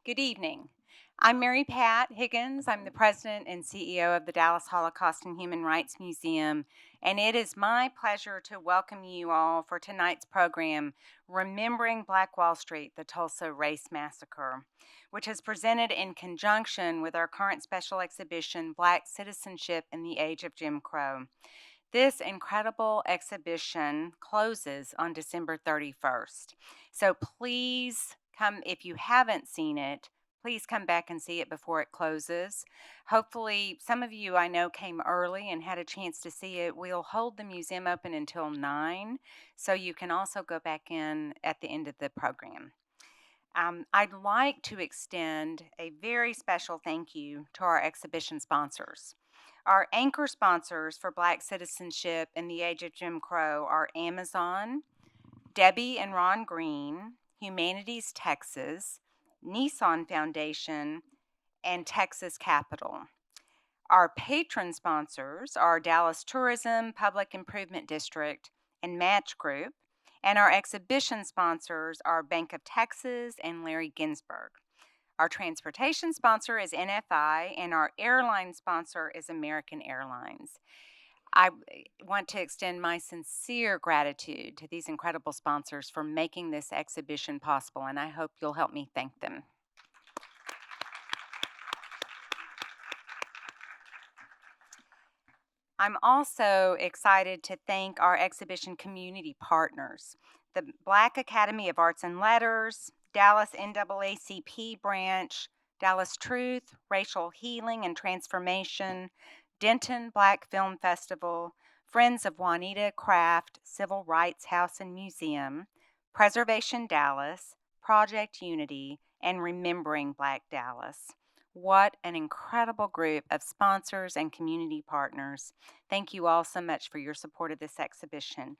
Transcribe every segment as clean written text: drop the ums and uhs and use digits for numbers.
Good evening. I'm Mary Pat Higgins. I'm the president and CEO of the Dallas Holocaust and Human Rights Museum, and it is my pleasure to welcome you all for tonight's program, Remembering Black Wall Street, the Tulsa Race Massacre, which is presented in conjunction with our current special exhibition, Black Citizenship in the Age of Jim Crow. This incredible exhibition closes on December 31st. So please come, if you haven't seen it, please come back and see it before it closes. Hopefully, some of you I know came early and had a chance to see it. We'll hold the museum open until 9, so you can also go back in at the end of the program. I'd like to extend a very special thank you to our exhibition sponsors. Our anchor sponsors for Black Citizenship in the Age of Jim Crow are Amazon, Debbie and Ron Green, Humanities Texas, Nissan Foundation, and Texas Capital. Our patron sponsors are Dallas Tourism, Public Improvement District, and Match Group, and our exhibition sponsors are Bank of Texas and Larry Ginsberg. Our transportation sponsor is NFI, and our airline sponsor is American Airlines. I want to extend my sincere gratitude to these incredible sponsors for making this exhibition possible, and I hope you'll help me thank them. I'm also excited to thank our exhibition community partners, the Black Academy of Arts and Letters, Dallas NAACP branch, Dallas Truth, Racial Healing and Transformation, Denton Black Film Festival, Friends of Juanita Craft Civil Rights House and Museum, Preservation Dallas, Project Unity, and Remembering Black Dallas. What an incredible group of sponsors and community partners. Thank you all so much for your support of this exhibition.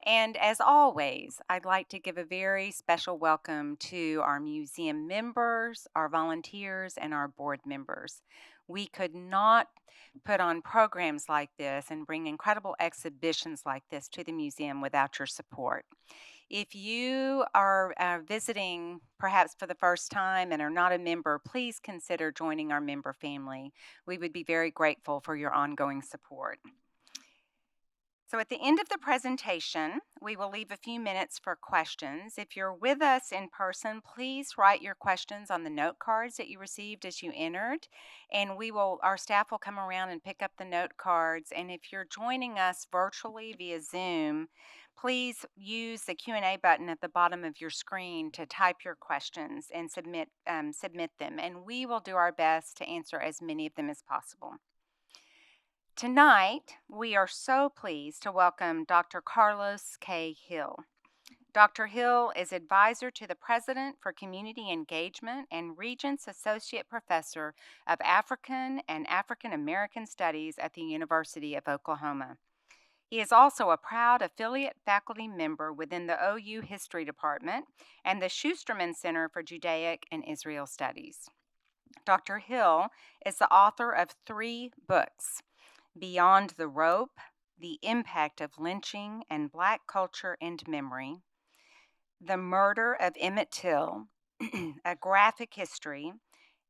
And as always, I'd like to give a very special welcome to our museum members, our volunteers, and our board members. We could not put on programs like this and bring incredible exhibitions like this to the museum without your support. If you are visiting perhaps for the first time and are not a member, please consider joining our member family. We would be very grateful for your ongoing support. So at the end of the presentation, we will leave a few minutes for questions. If you're with us in person, please write your questions on the note cards that you received as you entered, and our staff will come around and pick up the note cards. And if you're joining us virtually via Zoom, please use the Q&A button at the bottom of your screen to type your questions and submit them, and we will do our best to answer as many of them as possible. Tonight, we are so pleased to welcome Dr. Carlos K. Hill. Dr. Hill is advisor to the President for Community Engagement and Regents Associate Professor of African and African American Studies at the University of Oklahoma. He is also a proud affiliate faculty member within the OU History Department and the Schusterman Center for Judaic and Israel Studies. Dr. Hill is the author of 3 books: Beyond the Rope, The Impact of Lynching and Black Culture and Memory, The Murder of Emmett Till, A Graphic History,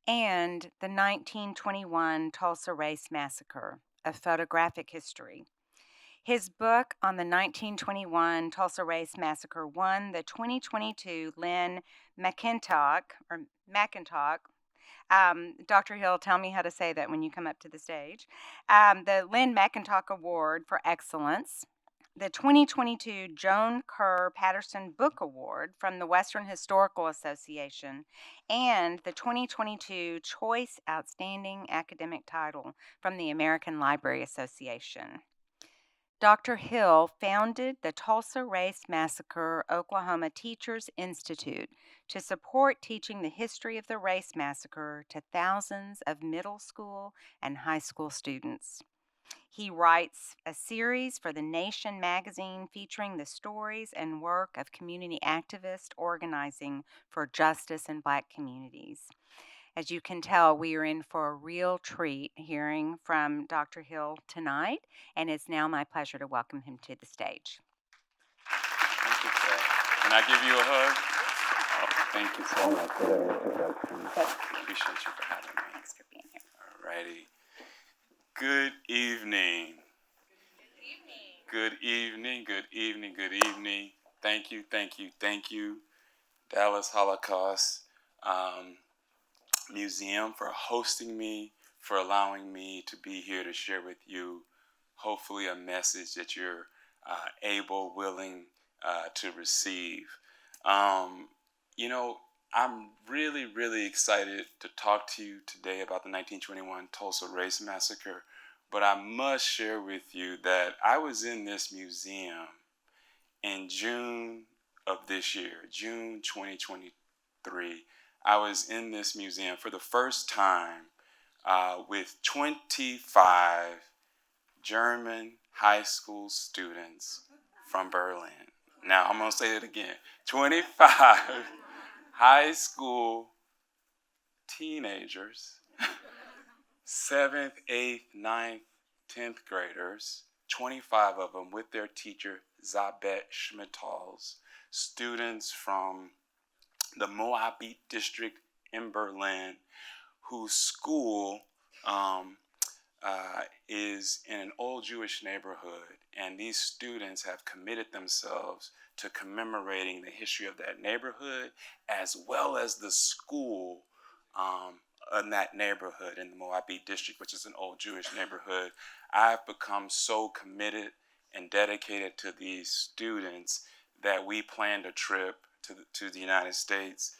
and the 1921 Tulsa Race Massacre, A Photographic History. His book on the 1921 Tulsa Race Massacre won the 2022 Lynn McIntosh Dr. Hill, tell me how to say that when you come up to the stage. The Lynn McIntosh Award for Excellence, the 2022 Joan Kerr Patterson Book Award from the Western Historical Association, and the 2022 Choice Outstanding Academic Title from the American Library Association. Dr. Hill founded the Tulsa Race Massacre Oklahoma Teachers Institute to support teaching the history of the race massacre to thousands of middle school and high school students. He writes a series for The Nation magazine featuring the stories and work of community activists organizing for justice in Black communities. As you can tell, we are in for a real treat hearing from Dr. Hill tonight, and it's now my pleasure to welcome him to the stage. Thank you, Claire. Can I give you a hug? Oh, thank you so much for that introduction. Appreciate you for having me. Thanks for being here. All righty. Good evening. Good evening. Good evening. Good evening. Thank you. Thank you. Thank you, Dallas Holocaust Museum, for hosting me, for allowing me to be here to share with you, hopefully, a message that you're able, willing to receive. You know, I'm really, really excited to talk to you today about the 1921 Tulsa Race Massacre, but I must share with you that I was in this museum in June of this year, June 2023. I was in this museum for the first time with 25 German high school students from Berlin. Now, I'm going to say it again. 25 high school teenagers, 7th, 8th, 9th, 10th graders, 25 of them with their teacher, Zabet Schmidtals, students from the Greenwood District in Berlin, whose school is in an old Jewish neighborhood, and these students have committed themselves to commemorating the history of that neighborhood as well as the school in that neighborhood in the Greenwood District, which is an old Jewish neighborhood. I've become so committed and dedicated to these students that we planned a trip to the United States.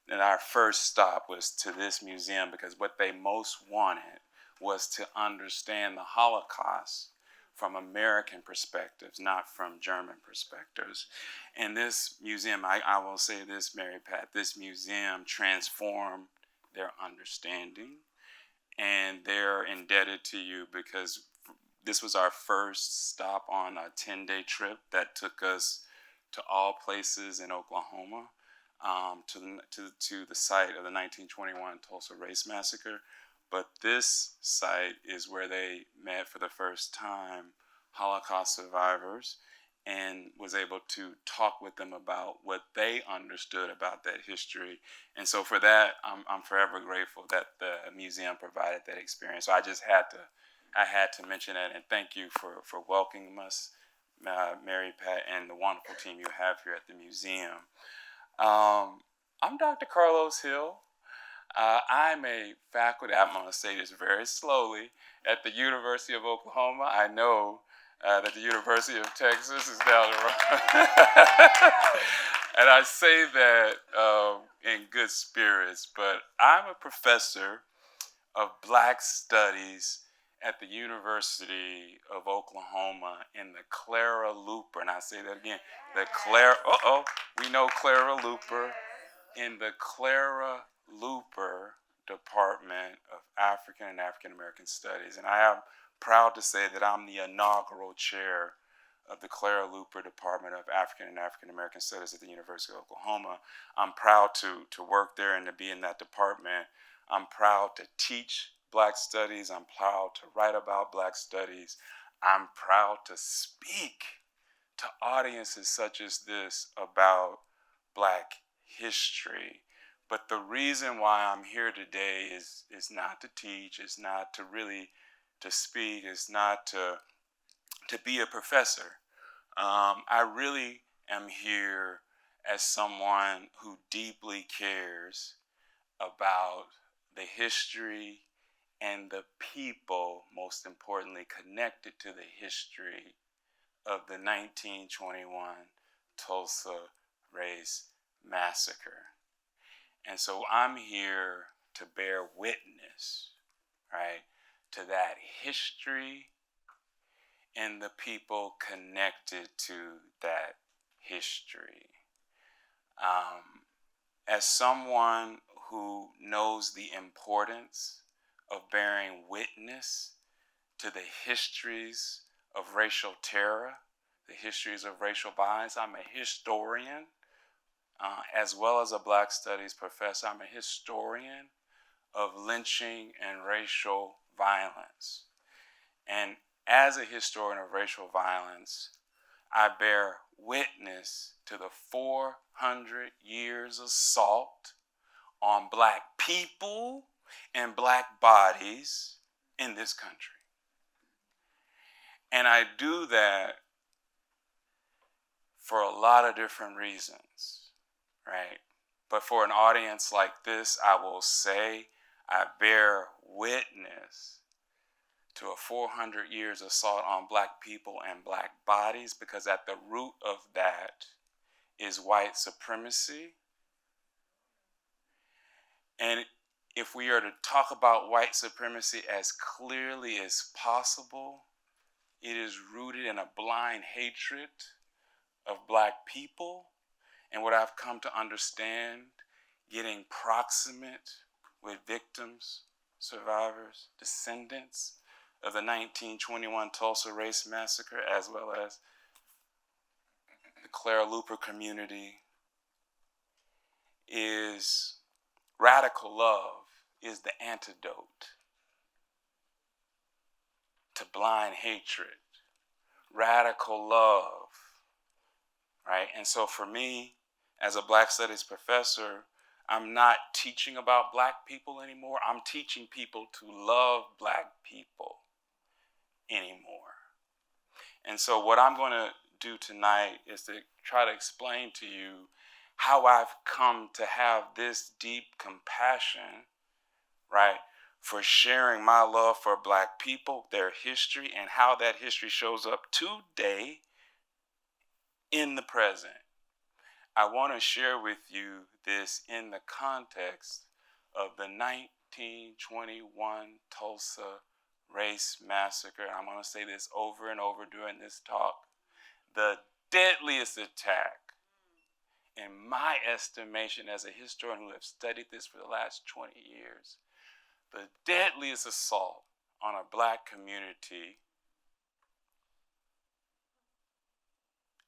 And our first stop was to this museum because what they most wanted was to understand the Holocaust from American perspectives, not from German perspectives. And this museum, I will say this, Mary Pat, this museum transformed their understanding, and they're indebted to you because this was our first stop on a 10-day trip that took us to all places in Oklahoma, to the site of the 1921 Tulsa Race Massacre. But this site is where they met for the first time Holocaust survivors, and was able to talk with them about what they understood about that history. And so for that, I'm forever grateful that the museum provided that experience. So I had to mention that, and thank you for welcoming us, Mary Pat, and the wonderful team you have here at the museum. I'm Dr. Carlos Hill. I'm a faculty, I'm going to say this very slowly, at the University of Oklahoma. I know that the University of Texas is down the road. And I say that in good spirits, but I'm a professor of Black Studies at the University of Oklahoma in the Clara Looper, and I say that again, we know Clara Looper, in the Clara Looper Department of African and African American Studies. And I am proud to say that I'm the inaugural chair of the Clara Looper Department of African and African American Studies at the University of Oklahoma. I'm proud to work there and to be in that department. I'm proud to teach Black Studies. I'm proud to write about Black Studies. I'm proud to speak to audiences such as this about Black history. But the reason why I'm here today is not to teach, is not to really to speak, is not to be a professor. I really am here as someone who deeply cares about the history and the people, most importantly, connected to the history of the 1921 Tulsa Race Massacre. And so I'm here to bear witness, right, to that history and the people connected to that history. As someone who knows the importance of bearing witness to the histories of racial terror, the histories of racial violence, I'm a historian. As well as a Black Studies professor, I'm a historian of lynching and racial violence. And as a historian of racial violence, I bear witness to the 400 years assault on black people and black bodies in this country. And I do that for a lot of different reasons, right? But for an audience like this, I will say I bear witness to a 400 years assault on black people and black bodies, because at the root of that is white supremacy. And if we are to talk about white supremacy as clearly as possible, it is rooted in a blind hatred of black people. And what I've come to understand, getting proximate with victims, survivors, descendants of the 1921 Tulsa Race Massacre, as well as the Clara Looper community, is radical love is the antidote to blind hatred. Radical love, right? And so for me, as a Black Studies professor, I'm not teaching about black people anymore. I'm teaching people to love black people anymore. And so what I'm going to do tonight is to try to explain to you how I've come to have this deep compassion, right, for sharing my love for black people, their history, and how that history shows up today in the present. I want to share with you this in the context of the 1921 Tulsa Race Massacre. I'm going to say this over and over during this talk. The deadliest attack, in my estimation as a historian who has studied this for the last 20 years, the deadliest assault on a black community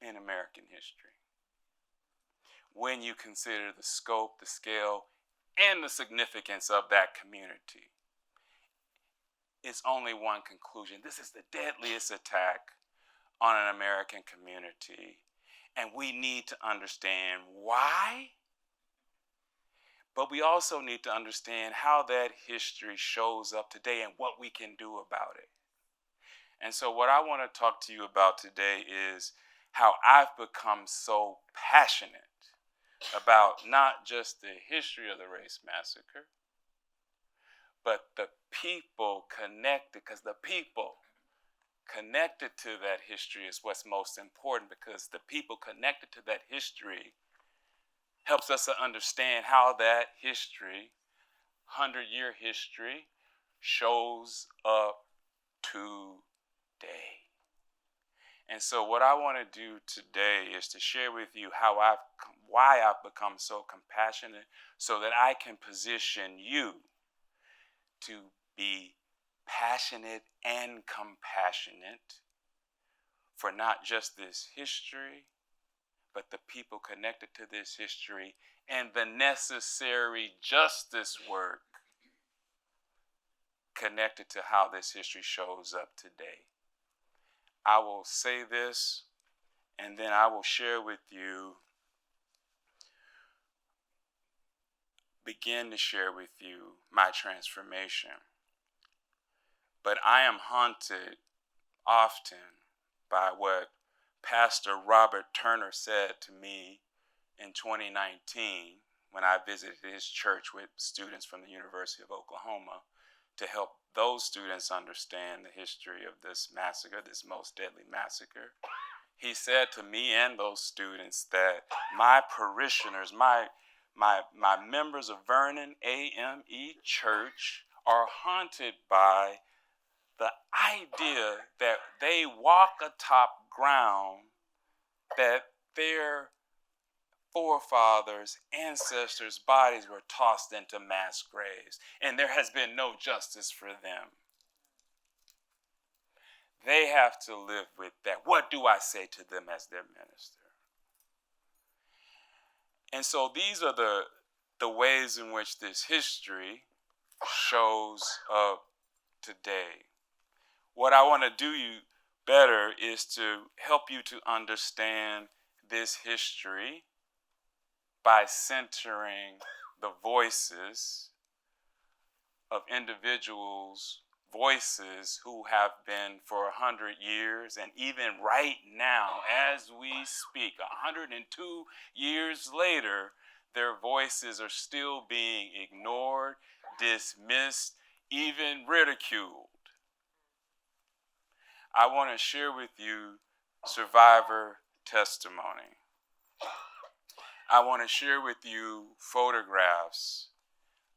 in American history. When you consider the scope, the scale, and the significance of that community, it's only one conclusion. This is the deadliest attack on an American community, and we need to understand why, but we also need to understand how that history shows up today and what we can do about it. And so what I want to talk to you about today is how I've become so passionate about not just the history of the race massacre, but the people connected, because the people connected to that history is what's most important, because the people connected to that history helps us to understand how that history, 100-year history, shows up today. And so what I want to do today is to share with you why I've become so compassionate, so that I can position you to be passionate and compassionate for not just this history, but the people connected to this history and the necessary justice work connected to how this history shows up today. I will say this, and then I will share with you, begin to share with you my transformation. But I am haunted often by what Pastor Robert Turner said to me in 2019 when I visited his church with students from the University of Oklahoma to help those students understand the history of this massacre, this most deadly massacre. He said to me and those students that my parishioners, my members of Vernon AME Church are haunted by the idea that they walk atop ground that their forefathers, ancestors' bodies were tossed into mass graves, and there has been no justice for them. They have to live with that. What do I say to them as their minister? And so these are the ways in which this history shows up today. What I want to do you better is to help you to understand this history by centering the voices of individuals, voices who have been for 100 years, and even right now, as we speak, 102 years later, their voices are still being ignored, dismissed, even ridiculed. I want to share with you survivor testimony. I want to share with you photographs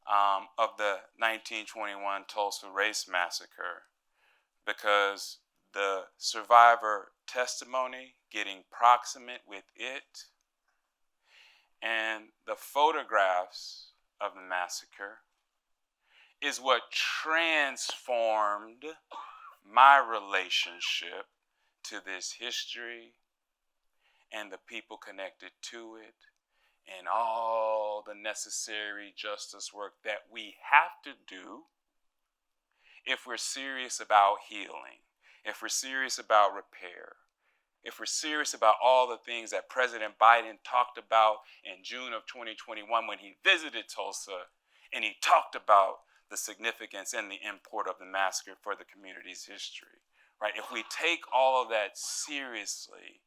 of the 1921 Tulsa Race Massacre, because the survivor testimony, getting proximate with it, and the photographs of the massacre is what transformed my relationship to this history and the people connected to it, and all the necessary justice work that we have to do if we're serious about healing, if we're serious about repair, if we're serious about all the things that President Biden talked about in June of 2021 when he visited Tulsa, and he talked about the significance and the import of the massacre for the community's history, right? If we take all of that seriously,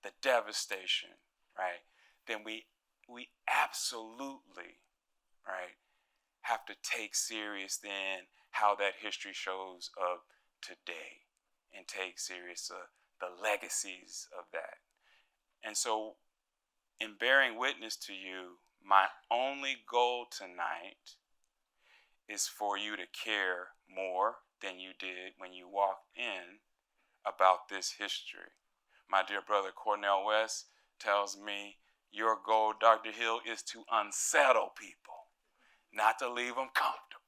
the devastation, right, then we absolutely, right, have to take serious then how that history shows up today, and take serious the legacies of that. And so, in bearing witness to you, my only goal tonight is for you to care more than you did when you walked in about this history. My dear brother Cornell West tells me, your goal, Dr. Hill, is to unsettle people, not to leave them comfortable.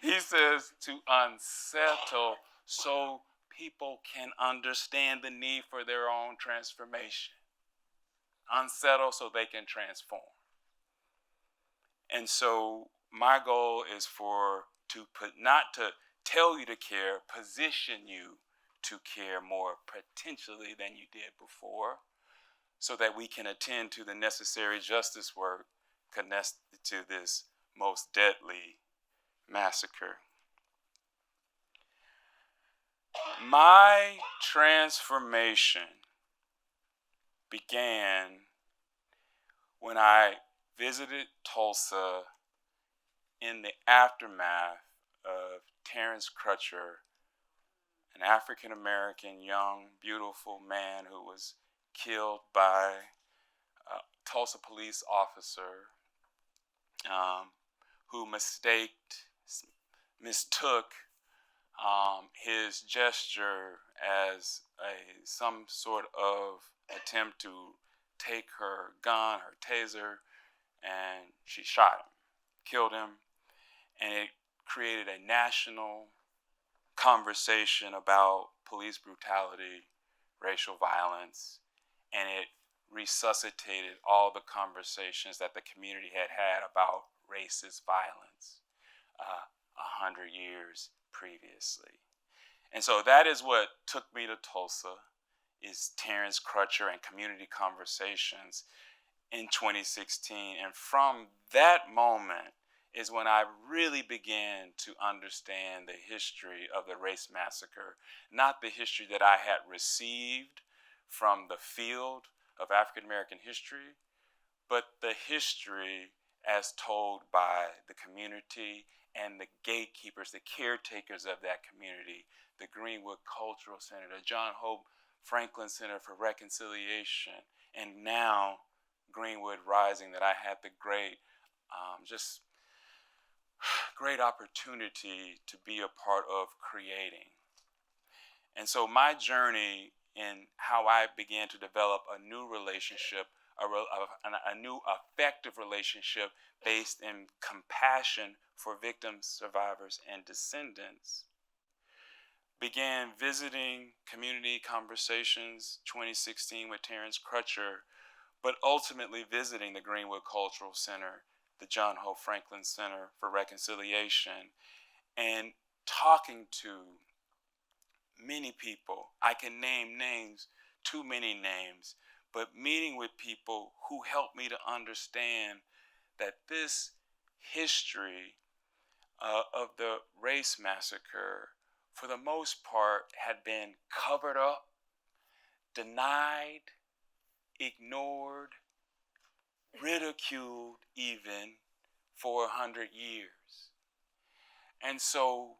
He says to unsettle so people can understand the need for their own transformation. Unsettle so they can transform. And so my goal is not to tell you to care, position you to care more potentially than you did before, so that we can attend to the necessary justice work connected to this most deadly massacre. My transformation began when I visited Tulsa in the aftermath of Terrence Crutcher, an African-American, young, beautiful man who was killed by a Tulsa police officer who mistook his gesture as some sort of attempt to take her gun, her taser, and she shot him, killed him, and it created a national conversation about police brutality, racial violence, and it resuscitated all the conversations that the community had had about racist violence 100 years previously. And so that is what took me to Tulsa, is Terrence Crutcher and community conversations in 2016. And from that moment is when I really began to understand the history of the race massacre, not the history that I had received from the field of African American history, but the history as told by the community and the gatekeepers, the caretakers of that community, the Greenwood Cultural Center, the John Hope Franklin Center for Reconciliation, and now Greenwood Rising, that I had the great opportunity to be a part of creating. And so my journey in how I began to develop a new relationship, a new effective relationship based in compassion for victims, survivors, and descendants, began visiting community conversations 2016 with Terrence Crutcher, but ultimately visiting the Greenwood Cultural Center, the John Hope Franklin Center for Reconciliation, and talking to many people. I can name names too many names, but meeting with people who helped me to understand that this history of the race massacre, for the most part, had been covered up, denied, ignored, ridiculed even for 100 years. And so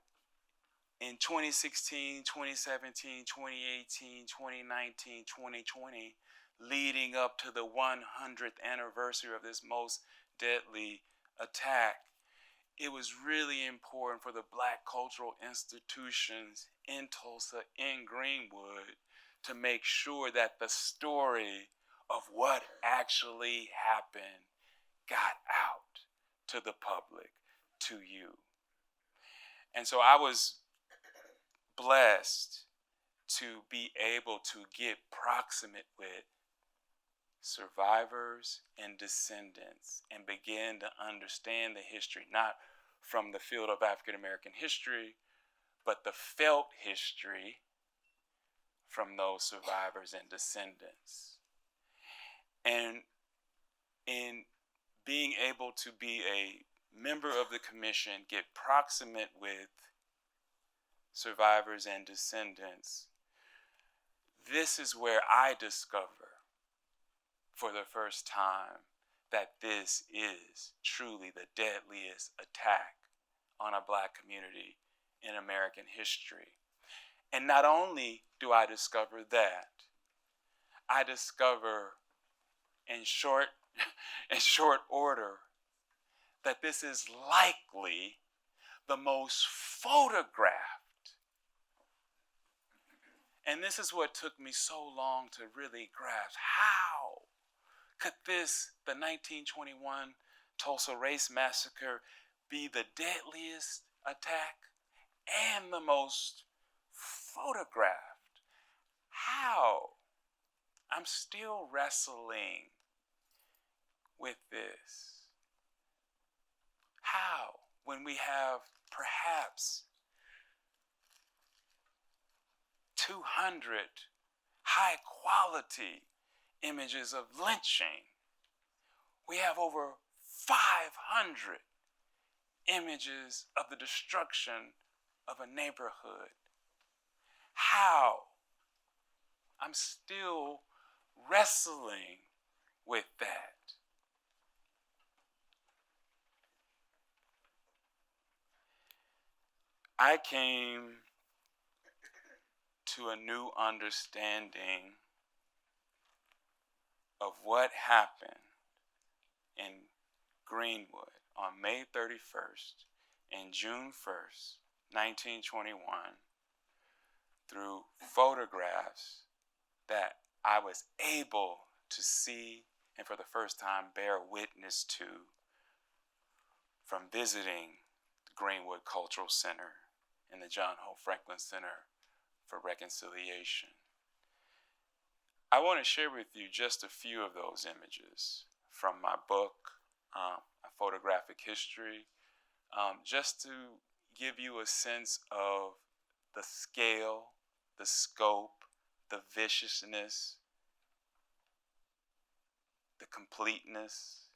in 2016, 2017, 2018, 2019, 2020, leading up to the 100th anniversary of this most deadly attack, it was really important for the Black cultural institutions in Tulsa, in Greenwood, to make sure that the story of what actually happened got out to the public, to you. And so I was blessed to be able to get proximate with survivors and descendants and begin to understand the history, not from the field of African American history, but the felt history from those survivors and descendants. And in being able to be a member of the commission, get proximate with survivors and descendants, this is where I discover for the first time that this is truly the deadliest attack on a Black community in American history. And not only do I discover that, I discover in short order that this is likely the most photographed. And this is what took me so long to really grasp. How could this, the 1921 Tulsa Race Massacre, be the deadliest attack and the most photographed? How? I'm still wrestling with this. How? When we have perhaps 200 high quality images of lynching, we have over 500 images of the destruction of a neighborhood. How? I'm still wrestling with that. I came to a new understanding of what happened in Greenwood on May 31st and June 1st, 1921, through photographs that I was able to see and for the first time bear witness to from visiting the Greenwood Cultural Center and the John Hope Franklin Center for Reconciliation. I want to share with you just a few of those images from my book, A Photographic History, just to give you a sense of the scale, the scope, the viciousness, the completeness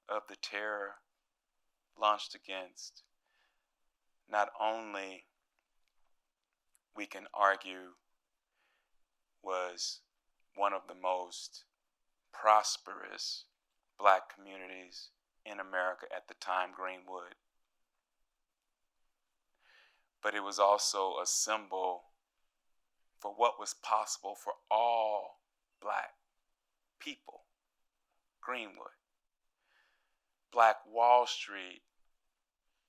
of the terror launched against not only, we can argue, was one of the most prosperous Black communities in America at the time, Greenwood, but it was also a symbol for what was possible for all Black people, Greenwood. Black Wall Street,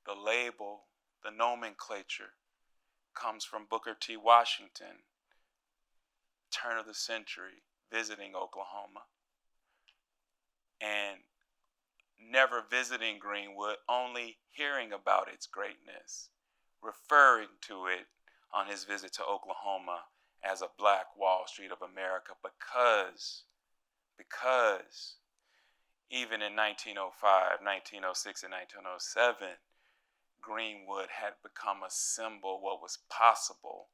the label, the nomenclature, comes from Booker T. Washington, turn of the century, visiting Oklahoma, and never visiting Greenwood, only hearing about its greatness, referring to it on his visit to Oklahoma as a Black Wall Street of America, because even in 1905, 1906, and 1907, Greenwood had become a symbol of what was possible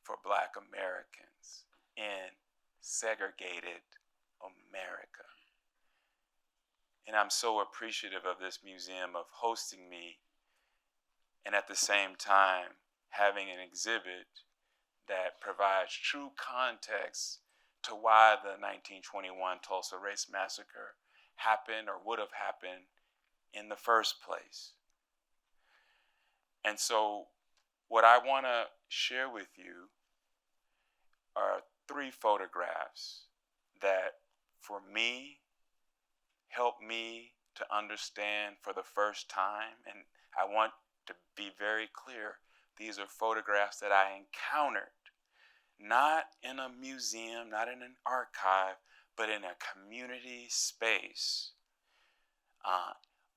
for Black Americans in segregated America. And I'm so appreciative of this museum of hosting me and at the same time having an exhibit that provides true context to why the 1921 Tulsa Race Massacre happened or would have happened in the first place. And so what I want to share with you are 3 photographs that, for me, helped me to understand for the first time. And I want to be very clear, these are photographs that I encountered, not in a museum, not in an archive, but in a community space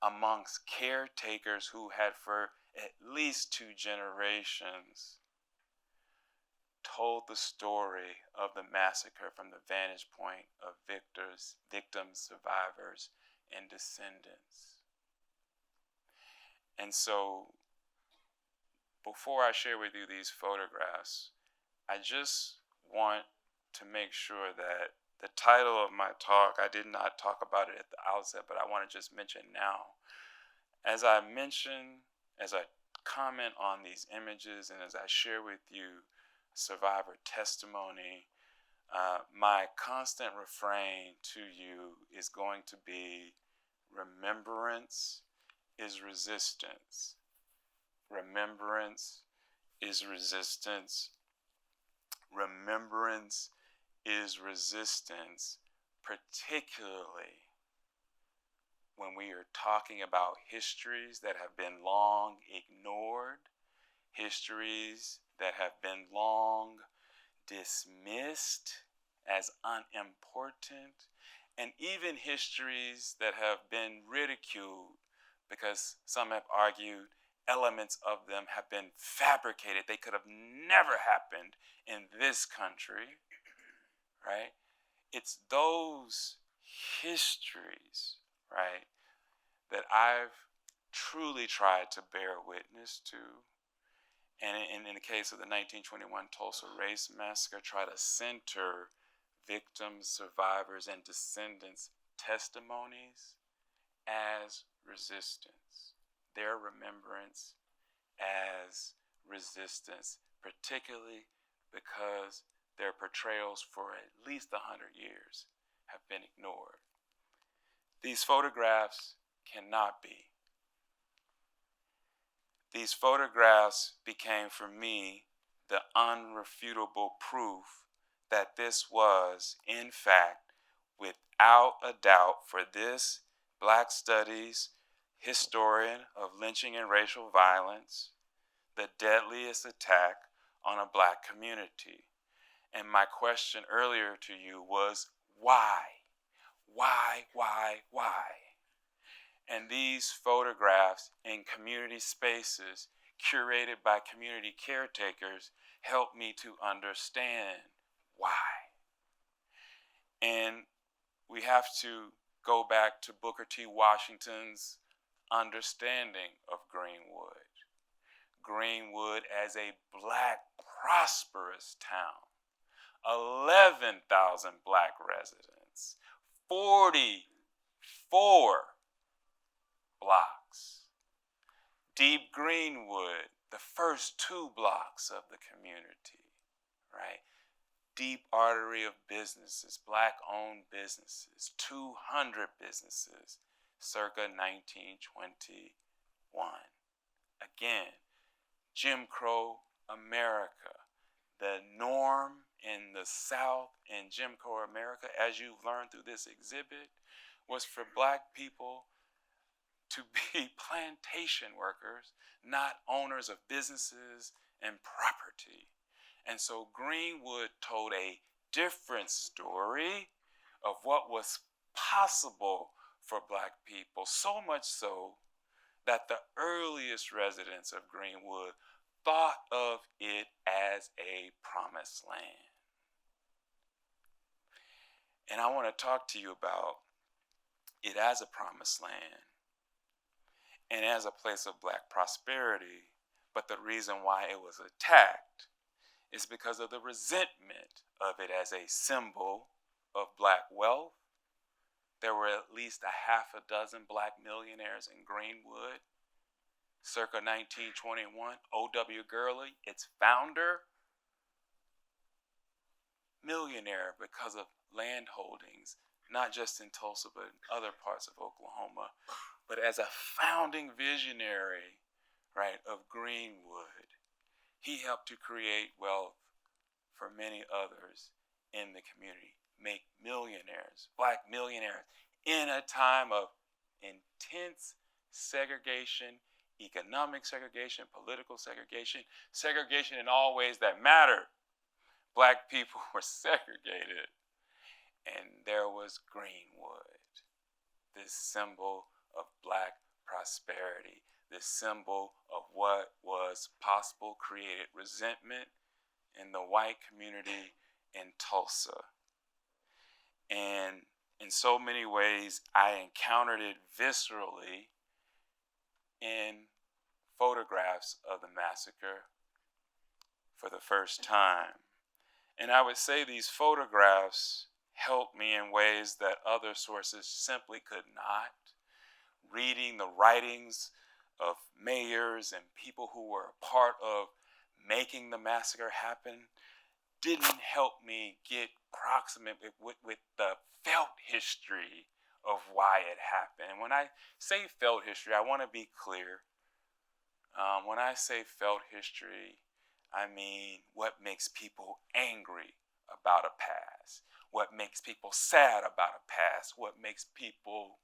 amongst caretakers who had for at least 2 generations told the story of the massacre from the vantage point of victims, survivors, and descendants. And so, before I share with you these photographs, I just want to make sure that the title of my talk, I did not talk about it at the outset, but I want to just mention now. As I mention, as I comment on these images, and as I share with you survivor testimony, my constant refrain to you is going to be: remembrance is resistance. Remembrance is resistance. Remembrance is resistance, particularly when we are talking about histories that have been long ignored, histories that have been long dismissed as unimportant, and even histories that have been ridiculed because some have argued elements of them have been fabricated. They could have never happened in this country, right? It's those histories, right, that I've truly tried to bear witness to. And in the case of the 1921 Tulsa Race Massacre, try to center victims, survivors, and descendants' testimonies as resistance. Their remembrance as resistance, particularly because their portrayals for at least 100 years have been ignored. These photographs cannot be. These photographs became for me the unrefutable proof that this was, in fact, without a doubt, for this Black Studies historian of lynching and racial violence, the deadliest attack on a Black community. And my question earlier to you was, why? Why? And these photographs in community spaces curated by community caretakers helped me to understand why. And we have to go back to Booker T. Washington's understanding of Greenwood. Greenwood as a Black prosperous town. 11,000 Black residents. 44 blocks. Deep Greenwood, the first 2 blocks of the community, right? Deep artery of businesses, Black-owned businesses, 200 businesses, circa 1921. Again, Jim Crow America, the norm in the South in Jim Crow America, as you've learned through this exhibit, was for Black people to be plantation workers, not owners of businesses and property. And so Greenwood told a different story of what was possible for Black people, so much so that the earliest residents of Greenwood thought of it as a promised land. And I want to talk to you about it as a promised land and as a place of Black prosperity, but the reason why it was attacked is because of the resentment of it as a symbol of black wealth. There were at least a half a dozen black millionaires in Greenwood circa 1921. O.W. Gurley, its founder, millionaire because of land holdings, not just in Tulsa, but in other parts of Oklahoma. But as a founding visionary, right, of Greenwood, he helped to create wealth for many others in the community, make millionaires, black millionaires, in a time of intense segregation, economic segregation, political segregation, segregation in all ways that matter. Black people were segregated. And there was Greenwood, this symbol of black prosperity, this symbol of what was possible, created resentment in the white community in Tulsa. And in so many ways, I encountered it viscerally in photographs of the massacre for the first time. And I would say these photographs helped me in ways that other sources simply could not. Reading the writings of mayors and people who were a part of making the massacre happen didn't help me get proximate with the felt history of why it happened. And when I say felt history, I want to be clear. When I say felt history, I mean what makes people angry about a past, what makes people sad about a past, what makes people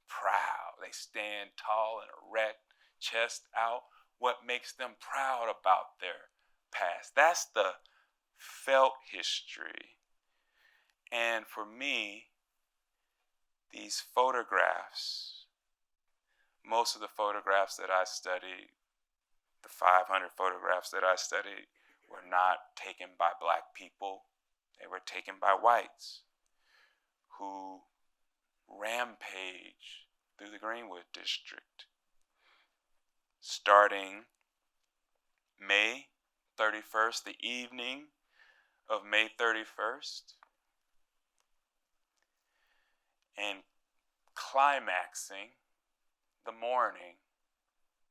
proud. They stand tall and erect, chest out. What makes them proud about their past? That's the felt history. And for me, these photographs, most of the photographs that I studied, the 500 photographs that I studied, were not taken by black people. They were taken by whites who rampage through the Greenwood District. Starting May 31st, the evening of May 31st, and climaxing the morning,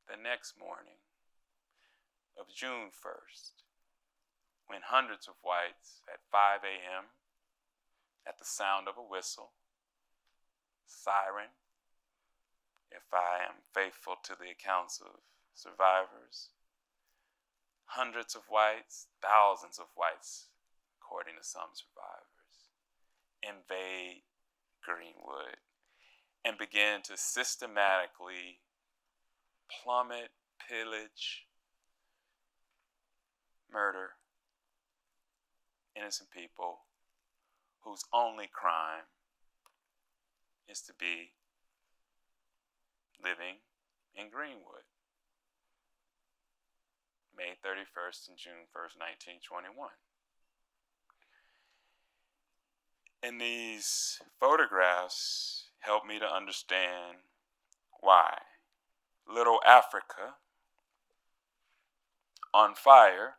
the next morning of June 1st, when hundreds of whites at 5 a.m., at the sound of a whistle, siren, if I am faithful to the accounts of survivors, hundreds of whites, thousands of whites, according to some survivors, invade Greenwood and begin to systematically plummet, pillage, murder innocent people whose only crime is to be living in Greenwood. May 31st and June 1st, 1921. And these photographs help me to understand why Little Africa, on fire,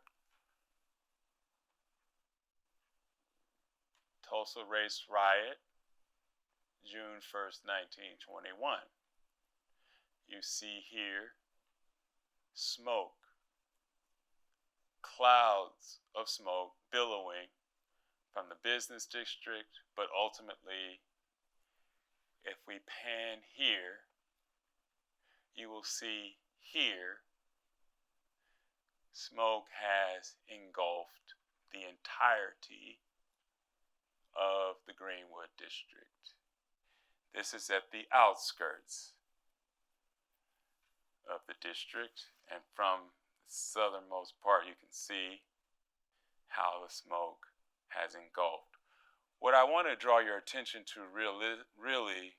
Tulsa Race Riot, June 1st, 1921. You see here smoke, clouds of smoke billowing from the business district, but ultimately, if we pan here, you will see here smoke has engulfed the entirety of the Greenwood District. This is at the outskirts of the district, and from the southernmost part you can see how the smoke has engulfed. What I want to draw your attention to really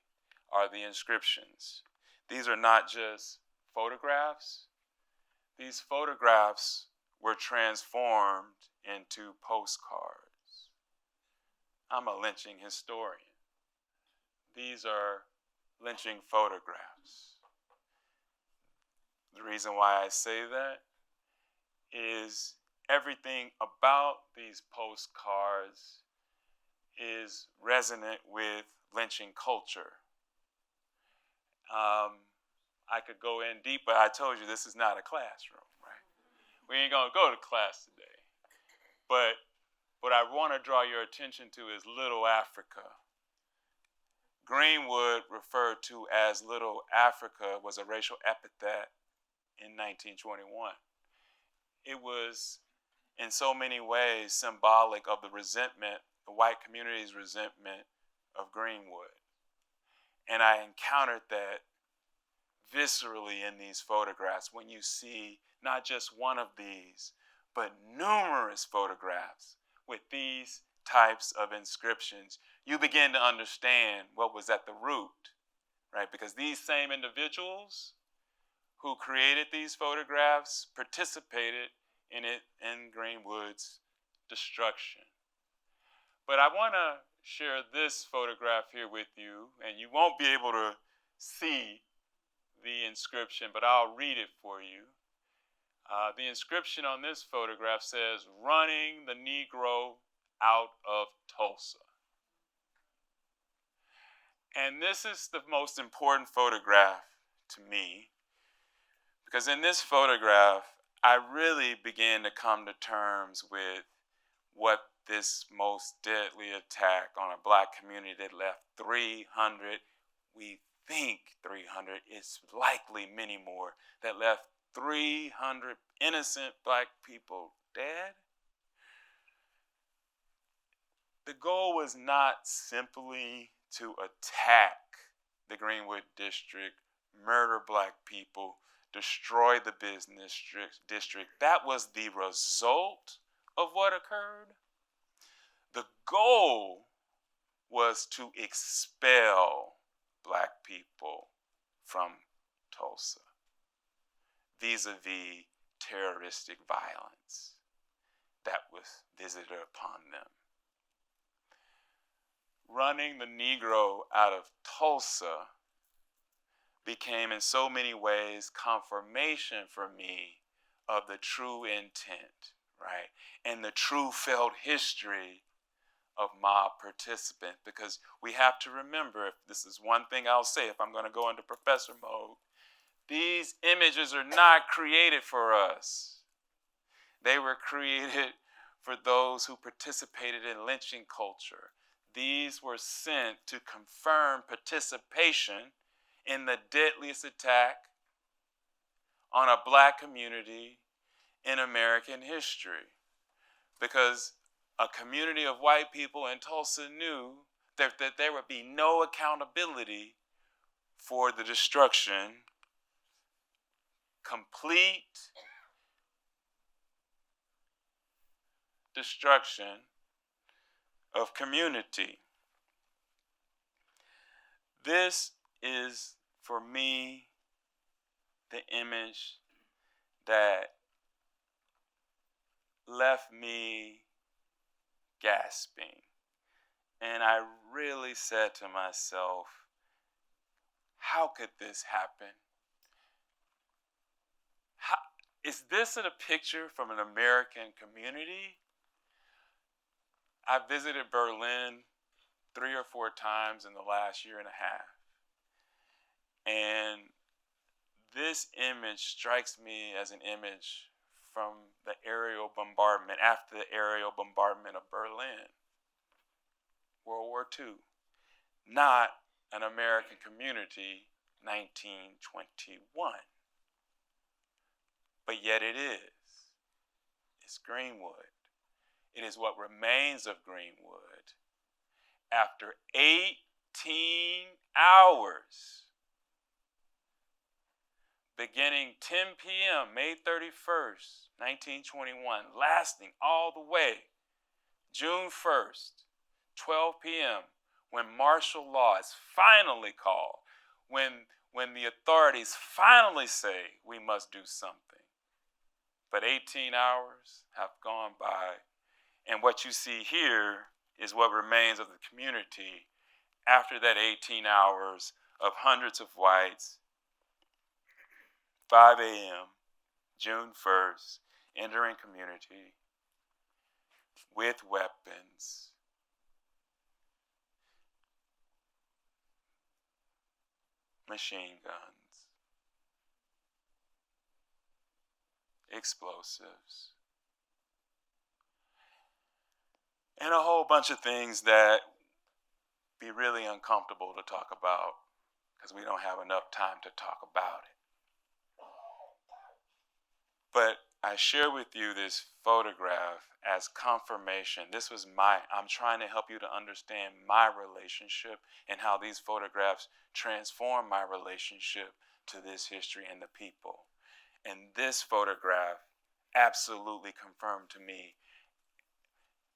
are the inscriptions. These are not just photographs. These photographs were transformed into postcards. I'm a lynching historian. These are lynching photographs. The reason why I say that is everything about these postcards is resonant with lynching culture. I could go in deep, but I told you this is not a classroom, right? We ain't gonna go to class today. But what I want to draw your attention to is Little Africa. Greenwood, referred to as Little Africa, was a racial epithet in 1921. It was in so many ways symbolic of the resentment, the white community's resentment of Greenwood. And I encountered that viscerally in these photographs when you see not just one of these, but numerous photographs with these types of inscriptions. You begin to understand what was at the root, right? Because these same individuals who created these photographs participated in Greenwood's destruction. But I want to share this photograph here with you, and you won't be able to see the inscription, but I'll read it for you. The inscription on this photograph says, "Running the Negro out of Tulsa." And this is the most important photograph to me, because in this photograph, I really began to come to terms with what this most deadly attack on a black community that left 300, we think 300, it's likely many more, that left 300 innocent black people dead. The goal was not simply to attack the Greenwood District, murder black people, destroy the business district. That was the result of what occurred. The goal was to expel black people from Tulsa vis-a-vis terroristic violence that was visited upon them. Running the Negro out of Tulsa became in so many ways confirmation for me of the true intent, right? And the true felt history of mob participants, because we have to remember, if this is one thing I'll say, if I'm going to go into professor mode, these images are not created for us. They were created for those who participated in lynching culture. These were sent to confirm participation in the deadliest attack on a black community in American history. Because a community of white people in Tulsa knew that there would be no accountability for the destruction, complete destruction of community. This is, for me, the image that left me gasping. And I really said to myself, how could this happen? Is this a picture from an American community? I visited Berlin 3 or 4 times in the last year and a half. And this image strikes me as an image from the aerial bombardment, after the aerial bombardment of Berlin, World War II. Not an American community, 1921. But yet it is. It's Greenwood. It is what remains of Greenwood after 18 hours, beginning 10 p.m., May 31st, 1921, lasting all the way June 1st, 12 p.m., when martial law is finally called, when the authorities finally say we must do something. But 18 hours have gone by, and what you see here is what remains of the community after that 18 hours of hundreds of whites. 5 a.m., June 1st, entering community, with weapons, machine guns, explosives, and a whole bunch of things that be really uncomfortable to talk about because we don't have enough time to talk about it. But I share with you this photograph as confirmation. I'm trying to help you to understand my relationship and how these photographs transform my relationship to this history and the people. And this photograph absolutely confirmed to me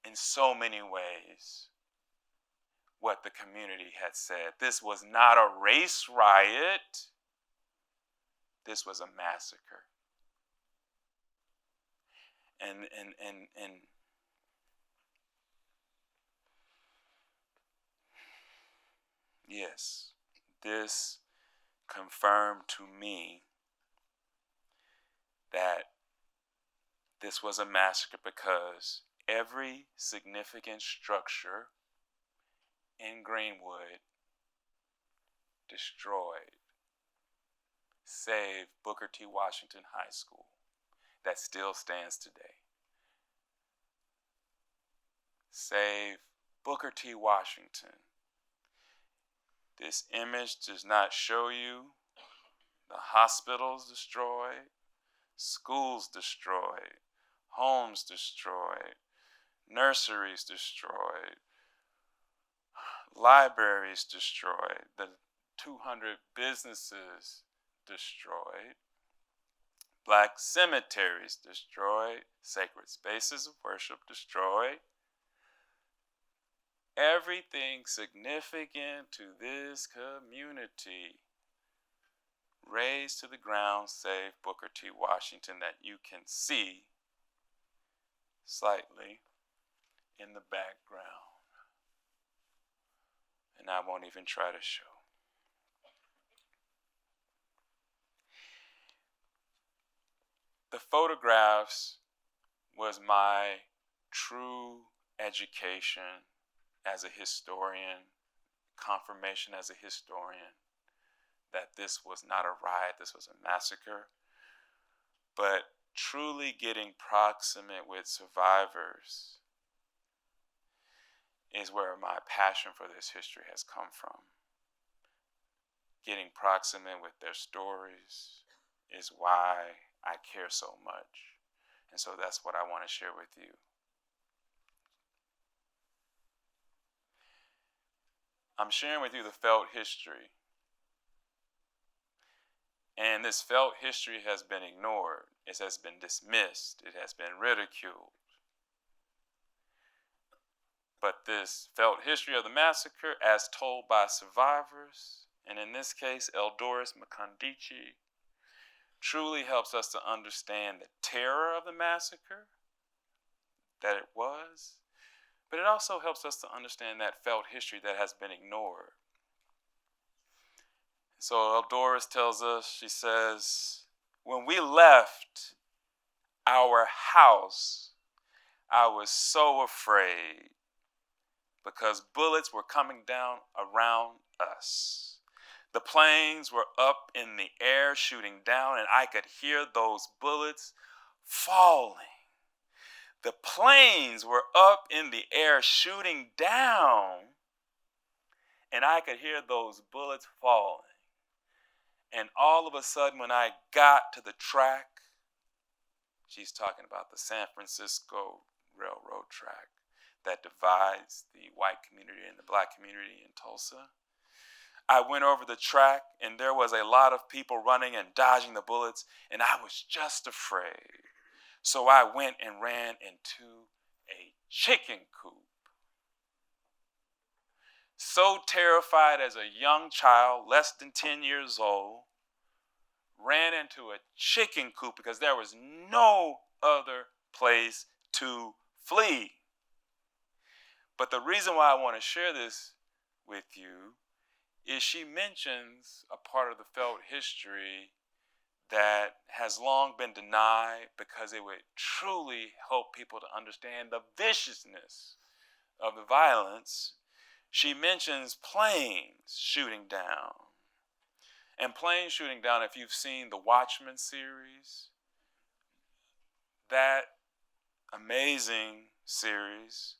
in so many ways what the community had said. This was not a race riot. This was a massacre. And yes, this confirmed to me that this was a massacre because every significant structure in Greenwood destroyed, save Booker T. Washington High School, that still stands today. Save Booker T. Washington. This image does not show you the hospitals destroyed, schools destroyed, homes destroyed, nurseries destroyed, libraries destroyed, the 200 businesses destroyed, black cemeteries destroyed, sacred spaces of worship destroyed. Everything significant to this community razed to the ground, save Booker T. Washington, that you can see slightly in the background. And I won't even try to show. The photographs was my true education as a historian, confirmation as a historian, that this was not a riot, this was a massacre. But truly getting proximate with survivors is where my passion for this history has come from. Getting proximate with their stories is why I care so much. And so that's what I want to share with you. I'm sharing with you the felt history. And this felt history has been ignored. It has been dismissed. It has been ridiculed. But this felt history of the massacre, as told by survivors, and in this case, Eldoris Makandichi, truly helps us to understand the terror of the massacre, that it was, but it also helps us to understand that felt history that has been ignored. So Eldoris tells us, she says, when we left our house, I was so afraid because bullets were coming down around us. The planes were up in the air shooting down, and I could hear those bullets falling. The planes were up in the air shooting down, and I could hear those bullets falling. And all of a sudden, when I got to the track, she's talking about the San Francisco Railroad track that divides the white community and the black community in Tulsa. I went over the track, and there was a lot of people running and dodging the bullets, and I was just afraid. So I went and ran into a chicken coop. So terrified as a young child, less than 10 years old, ran into a chicken coop because there was no other place to flee. But the reason why I want to share this with you is she mentions a part of the felt history that has long been denied because it would truly help people to understand the viciousness of the violence. She mentions planes shooting down. And planes shooting down, if you've seen the Watchmen series, that amazing series,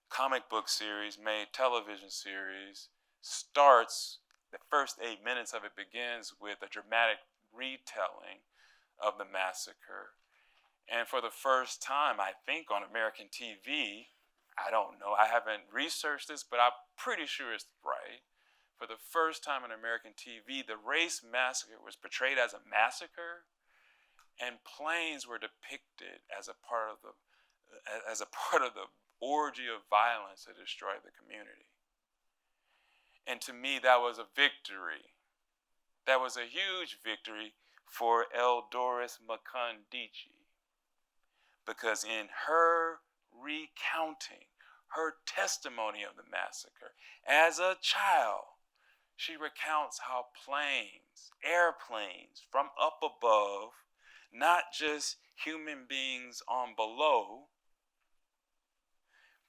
comic book series, made television series, starts, the first 8 minutes of it begins with a dramatic retelling of the massacre. And for the first time, I think on American TV, I don't know, I haven't researched this, but I'm pretty sure it's right. For the first time on American TV, the race massacre was portrayed as a massacre, and planes were depicted as a part of the orgy of violence that destroyed the community. And to me, that was a victory. That was a huge victory for Doris Makandichi, because in her recounting her testimony of the massacre as a child, she recounts how planes, airplanes from up above, not just human beings on below,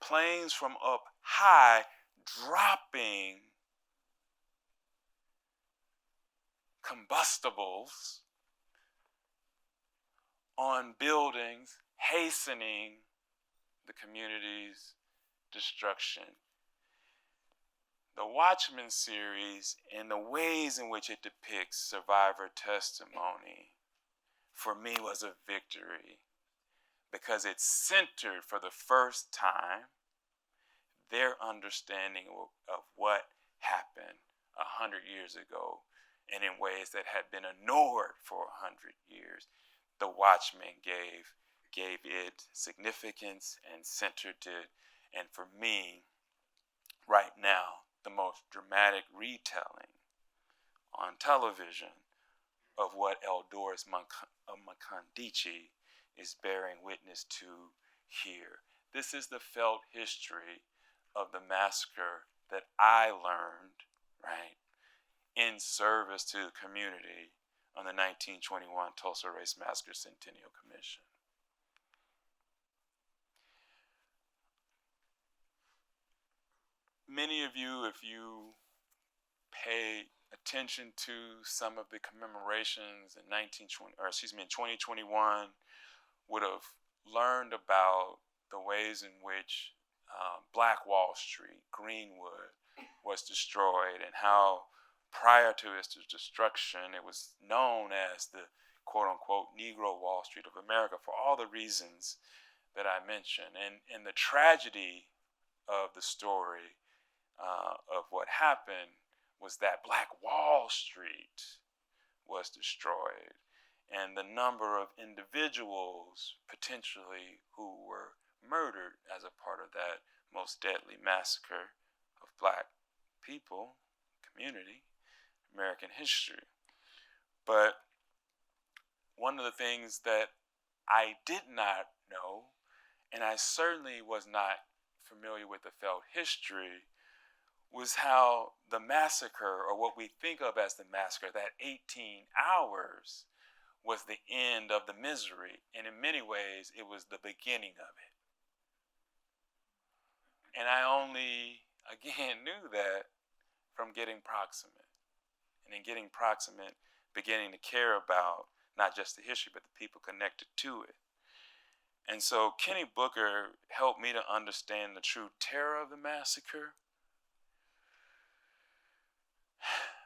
planes from up high dropping combustibles on buildings, hastening the community's destruction. The Watchmen series and the ways in which it depicts survivor testimony, for me, was a victory, because it centered for the first time their understanding of what happened 100 years ago, and in ways that had been ignored for 100 years. The Watchmen gave it significance and centered it. And for me, right now, the most dramatic retelling on television of what Doris Makandichi is bearing witness to here. This is the felt history of the massacre that I learned, right, in service to the community on the 1921 Tulsa Race Massacre Centennial Commission. Many of you, if you pay attention to some of the commemorations in 2021, would have learned about the ways in which Black Wall Street, Greenwood, was destroyed, and how prior to its destruction, it was known as the quote-unquote Negro Wall Street of America, for all the reasons that I mentioned. And the tragedy of the story of what happened was that Black Wall Street was destroyed, and the number of individuals potentially who were murdered as a part of that most deadly massacre of Black people, community, American history. But one of the things that I did not know, and I certainly was not familiar with the felt history, was how the massacre, or what we think of as the massacre, that 18 hours, was the end of the misery. And in many ways, it was the beginning of it. And I only, again, knew that from getting proximate. And in getting proximate, beginning to care about not just the history, but the people connected to it. And so Kenny Booker helped me to understand the true terror of the massacre,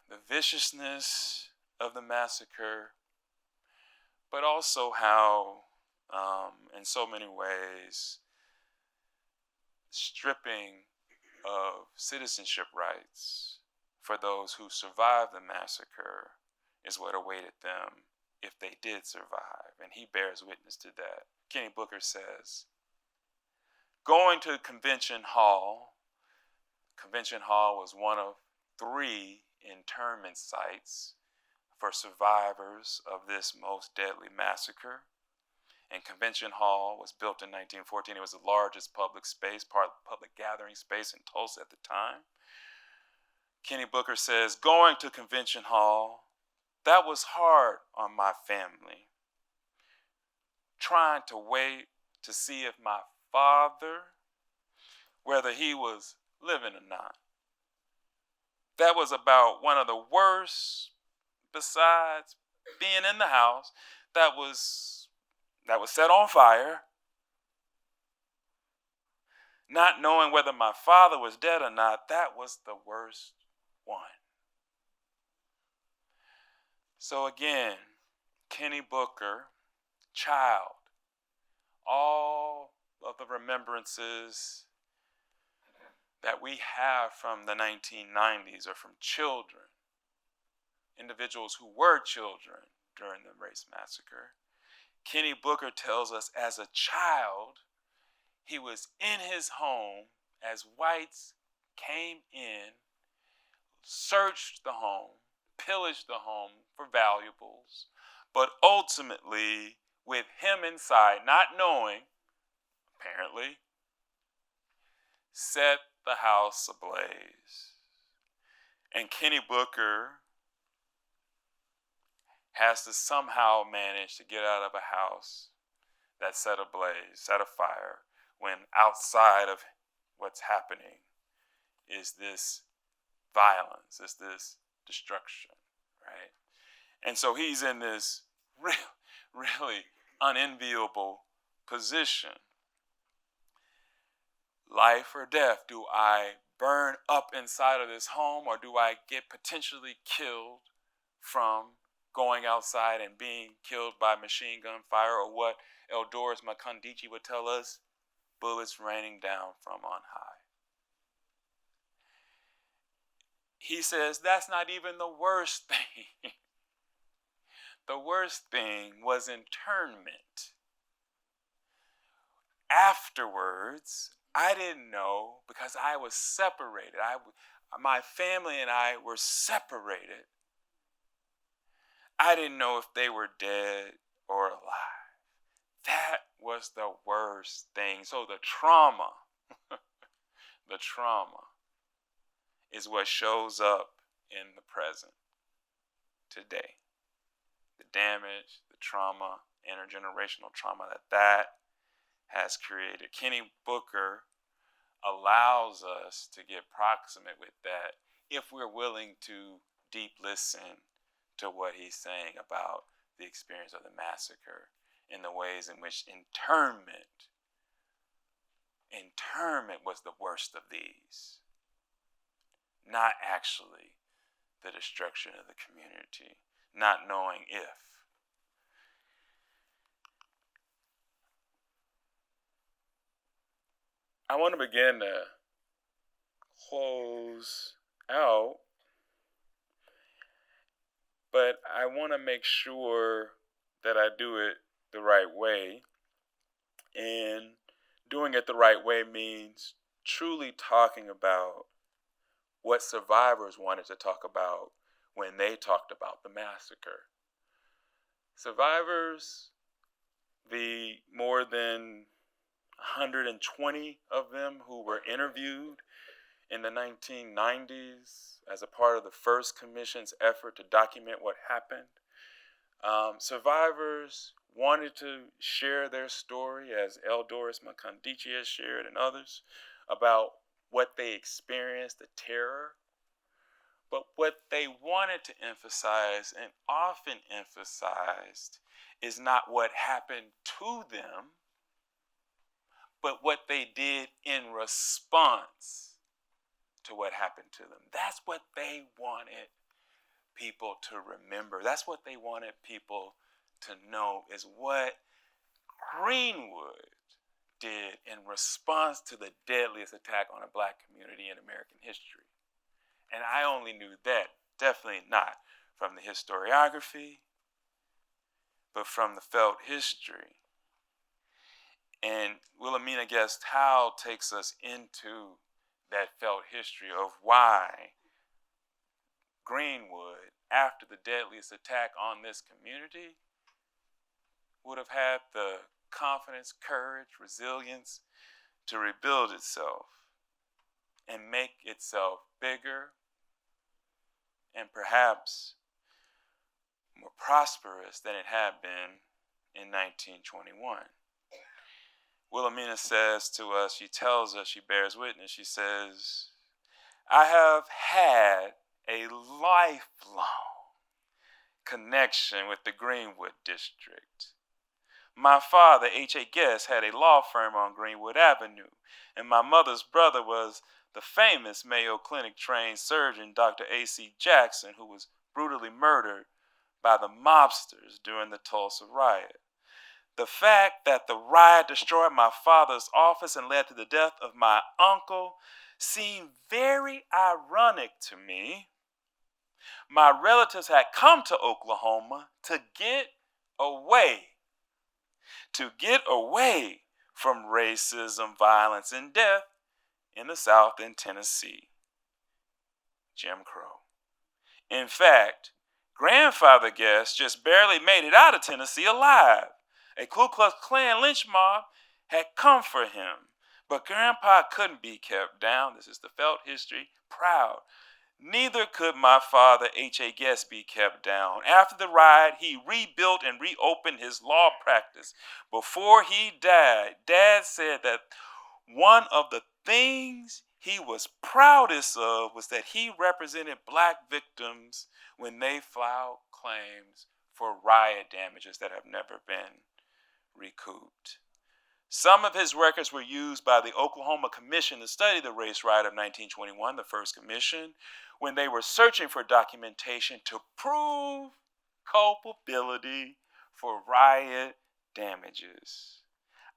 the viciousness of the massacre, but also how, in so many ways, stripping of citizenship rights for those who survived the massacre is what awaited them if they did survive. And he bears witness to that. Kenny Booker says, going to Convention Hall was one of 3 internment sites for survivors of this most deadly massacre. And Convention Hall was built in 1914. It was the largest public gathering space in Tulsa at the time. Kenny Booker says, going to Convention Hall That was hard on my family, trying to wait to see if my father, whether he was living or not. That was about one of the worst, besides being in the house, that was set on fire. Not knowing whether my father was dead or not, that was the worst one. So again, Kenny Booker, child, all of the remembrances that we have from the 1990s are from children, individuals who were children during the race massacre. Kenny Booker tells us as a child, he was in his home as whites came in, searched the home, pillaged the home for valuables, but ultimately, with him inside, not knowing, apparently, set the house ablaze. And Kenny Booker has to somehow manage to get out of a house that set ablaze, set afire, when outside of what's happening is this violence, is this destruction, right? And so he's in this really unenviable position. Life or death, do I burn up inside of this home, or do I get potentially killed from going outside and being killed by machine gun fire, or what Eldoris Makandichi would tell us, bullets raining down from on high? He says that's not even the worst thing. The worst thing was internment. Afterwards, I didn't know, because I was separated. My family and I were separated. I didn't know if they were dead or alive. That was the worst thing. So the trauma, the trauma is what shows up in the present today. The damage, the trauma, intergenerational trauma that has created. Kenny Booker allows us to get proximate with that if we're willing to deep listen to what he's saying about the experience of the massacre, in the ways in which internment was the worst of these, not actually the destruction of the community, not knowing if. I want to begin to close out, but I want to make sure that I do it the right way. And doing it the right way means truly talking about what survivors wanted to talk about when they talked about the massacre. Survivors, the more than 120 of them who were interviewed in the 1990s as a part of the first commission's effort to document what happened. Survivors wanted to share their story, as Eldoris Makandichi has shared, and others, about what they experienced, the terror. But what they wanted to emphasize, and often emphasized, is not what happened to them, but what they did in response to what happened to them. That's what they wanted people to remember. That's what they wanted people to know, is what Greenwood did in response to the deadliest attack on a black community in American history. And I only knew that, definitely not from the historiography, but from the felt history. And Wilhelmina Guest Howe takes us into that felt history of why Greenwood, after the deadliest attack on this community, would have had the confidence, courage, resilience to rebuild itself and make itself bigger, and perhaps more prosperous than it had been in 1921. Wilhelmina says to us, she tells us, she bears witness, she says, I have had a lifelong connection with the Greenwood District. My father, H.A. Guest, had a law firm on Greenwood Avenue, and my mother's brother was the famous Mayo Clinic trained surgeon, Dr. A.C. Jackson, who was brutally murdered by the mobsters during the Tulsa riot. The fact that the riot destroyed my father's office and led to the death of my uncle seemed very ironic to me. My relatives had come to Oklahoma to get away from racism, violence, and death in the South and Tennessee. Jim Crow. In fact, grandfather Guest just barely made it out of Tennessee alive. A Ku Klux Klan lynch mob had come for him, but Grandpa couldn't be kept down. This is the felt history, proud. Neither could my father, H.A. Guest, be kept down. After the riot, he rebuilt and reopened his law practice. Before he died, Dad said that one of the things he was proudest of was that he represented black victims when they filed claims for riot damages that have never been recouped. Some of his records were used by the Oklahoma Commission to study the race riot of 1921, the first commission, when they were searching for documentation to prove culpability for riot damages.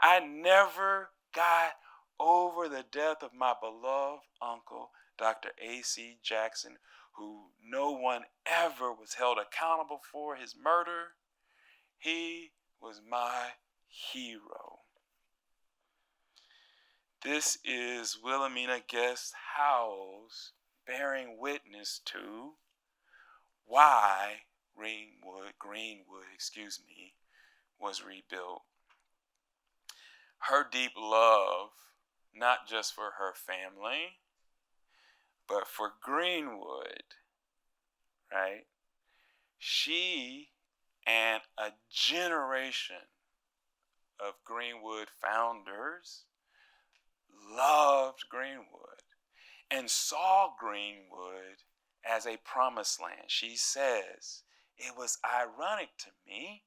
I never got over the death of my beloved uncle, Dr. A.C. Jackson, who no one ever was held accountable for his murder. He was my hero. This is Wilhelmina Guest Howells bearing witness to why Greenwood, was rebuilt. Her deep love, not just for her family, but for Greenwood, right? She and a generation of Greenwood founders loved Greenwood and saw Greenwood as a promised land. She says, it was ironic to me.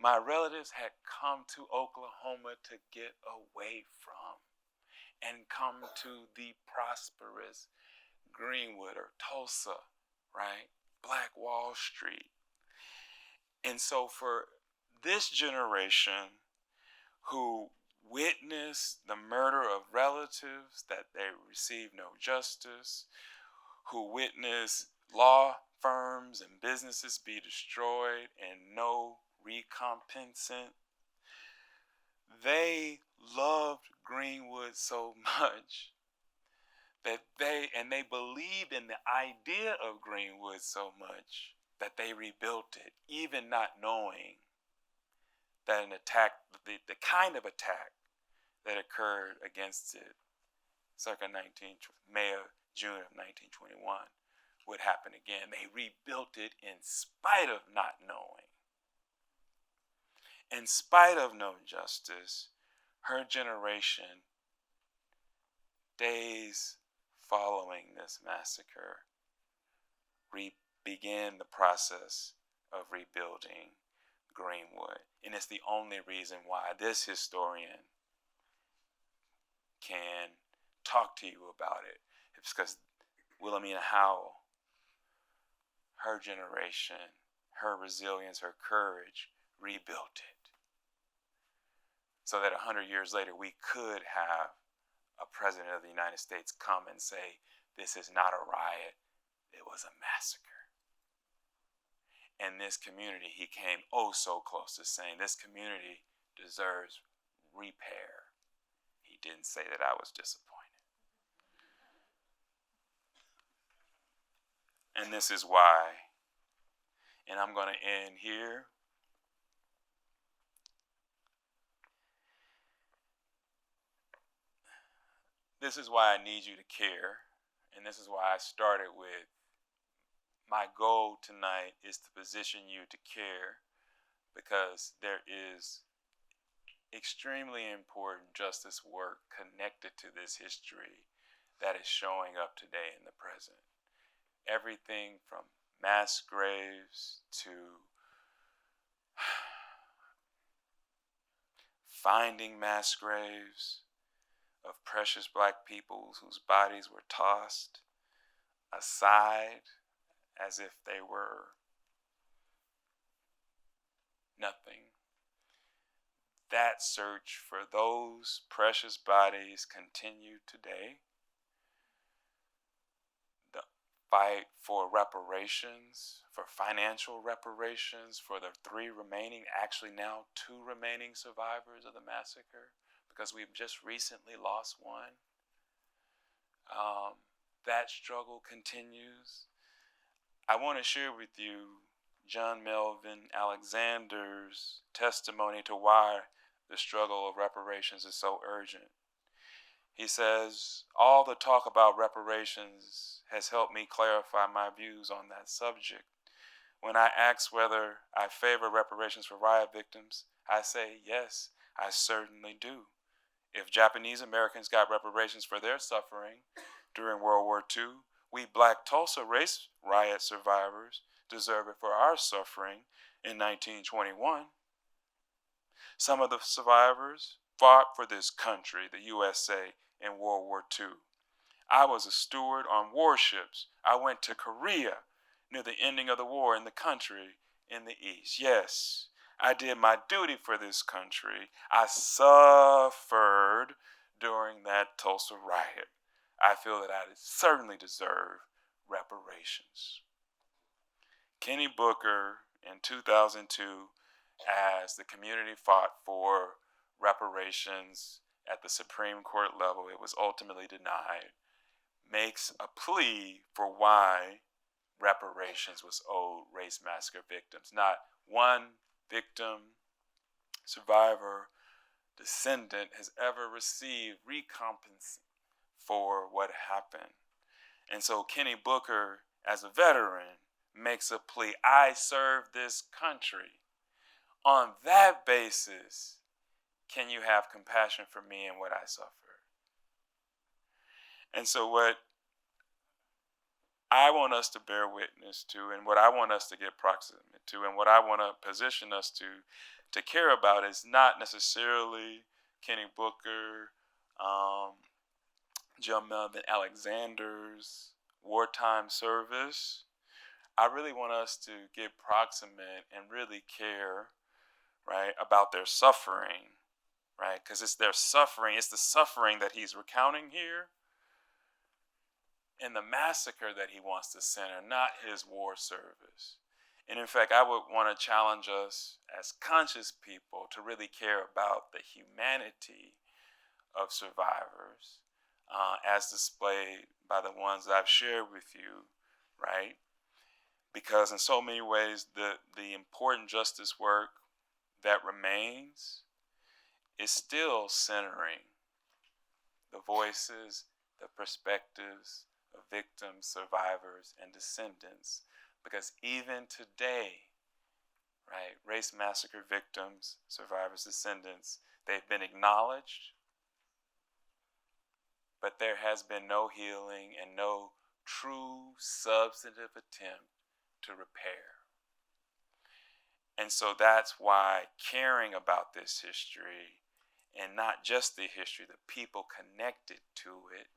My relatives had come to Oklahoma to get away from and come to the prosperous Greenwood or Tulsa, right? Black Wall Street. And so for this generation who witnessed the murder of relatives, that they received no justice, who witnessed law firms and businesses be destroyed and no recompensation, they loved Greenwood so much that they believed in the idea of Greenwood so much that they rebuilt it, even not knowing that an attack, the kind of attack that occurred against it circa June of 1921 would happen again. They rebuilt it in spite of not knowing. In spite of no justice, her generation, days following this massacre, began the process of rebuilding Greenwood. And it's the only reason why this historian can talk to you about it. It's because Wilhelmina Howell, her generation, her resilience, her courage, rebuilt it. So that 100 years later, we could have a president of the United States come and say, this is not a riot, it was a massacre. And this community, he came oh so close to saying, this community deserves repair. He didn't say that I was disappointed. And this is why, and I'm going to end here. This is why I need you to care. And this is why I started with my goal tonight is to position you to care, because there is extremely important justice work connected to this history that is showing up today in the present. Everything from mass graves to finding mass graves of precious black people whose bodies were tossed aside as if they were nothing. That search for those precious bodies continued today. The fight for reparations, for financial reparations for the actually now two remaining survivors of the massacre, because we've just recently lost one. That struggle continues. I want to share with you John Melvin Alexander's testimony to why the struggle of reparations is so urgent. He says, all the talk about reparations has helped me clarify my views on that subject. When I ask whether I favor reparations for riot victims, I say, yes, I certainly do. If Japanese Americans got reparations for their suffering during World War II, we black Tulsa Race riot survivors deserve it for our suffering in 1921. Some of the survivors fought for this country, the USA, in World War II. I was a steward on warships. I went to Korea near the ending of the war in the country in the East. Yes, I did my duty for this country. I suffered during that Tulsa riot. I feel that I certainly deserve reparations. Kenny Booker in 2002, as the community fought for reparations at the Supreme Court level, it was ultimately denied, makes a plea for why reparations was owed race massacre victims. Not one victim, survivor, descendant has ever received recompense for what happened. And so Kenny Booker, as a veteran, makes a plea. I serve this country. On that basis, can you have compassion for me and what I suffered? And so what I want us to bear witness to, and what I want us to get proximate to, and what I want to position us to care about is not necessarily Kenny Booker, John Melvin Alexander's wartime service. I really want us to get proximate and really care, right, about their suffering, right? Because it's their suffering, it's the suffering that he's recounting here, and the massacre that he wants to center, not his war service. And in fact, I would want to challenge us as conscious people to really care about the humanity of survivors, as displayed by the ones that I've shared with you, right? Because in so many ways, the important justice work that remains is still centering the voices, the perspectives of victims, survivors, and descendants. Because even today, right, race massacre victims, survivors, descendants, they've been acknowledged, but there has been no healing and no true substantive attempt to repair. And so that's why caring about this history, and not just the history, the people connected to it,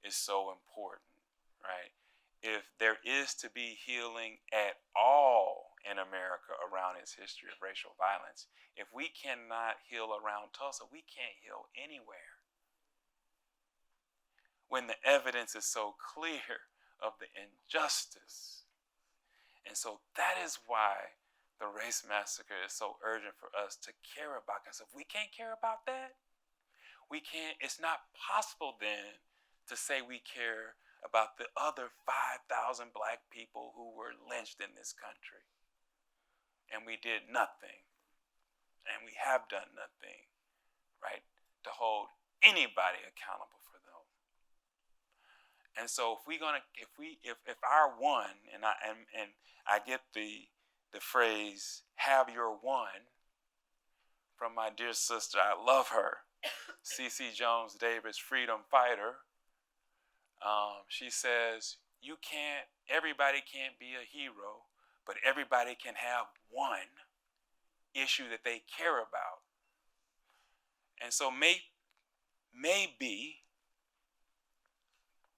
is so important, right? If there is to be healing at all in America around its history of racial violence, if we cannot heal around Tulsa, we can't heal anywhere. When the evidence is so clear of the injustice. And so that is why the race massacre is so urgent for us to care about. Because if we can't care about that, it's not possible then to say we care about the other 5,000 black people who were lynched in this country. And we did nothing. And we have done nothing, right, to hold anybody accountable for them. And so if our one, and I get the phrase "have your one" from my dear sister. I love her, C.C. Jones Davis, freedom fighter. She says, everybody can't be a hero, but everybody can have one issue that they care about. And so maybe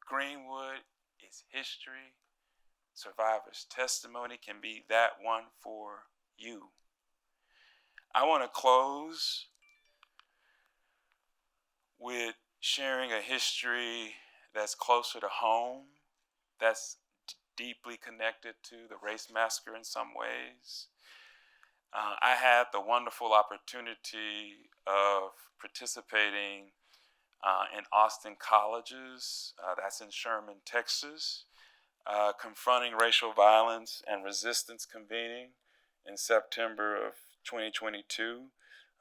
Greenwood is history, survivors' testimony can be that one for you. I want to close with sharing a history that's closer to home, that's deeply connected to the race massacre in some ways. I had the wonderful opportunity of participating in Austin colleges, that's in Sherman, Texas, confronting racial violence and resistance convening in September of 2022.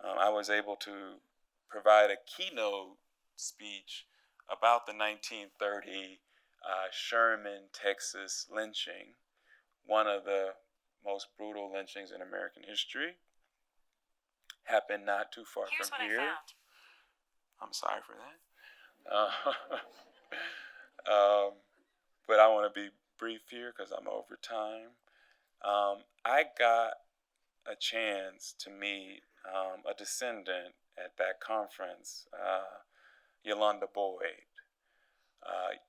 I was able to provide a keynote speech about the 1930 Sherman, Texas lynching, one of the most brutal lynchings in American history. Happened not too far Here's from what here. I found. I'm sorry for that. But I want to be brief here because I'm over time. I got a chance to meet a descendant at that conference, Yolanda Boyd.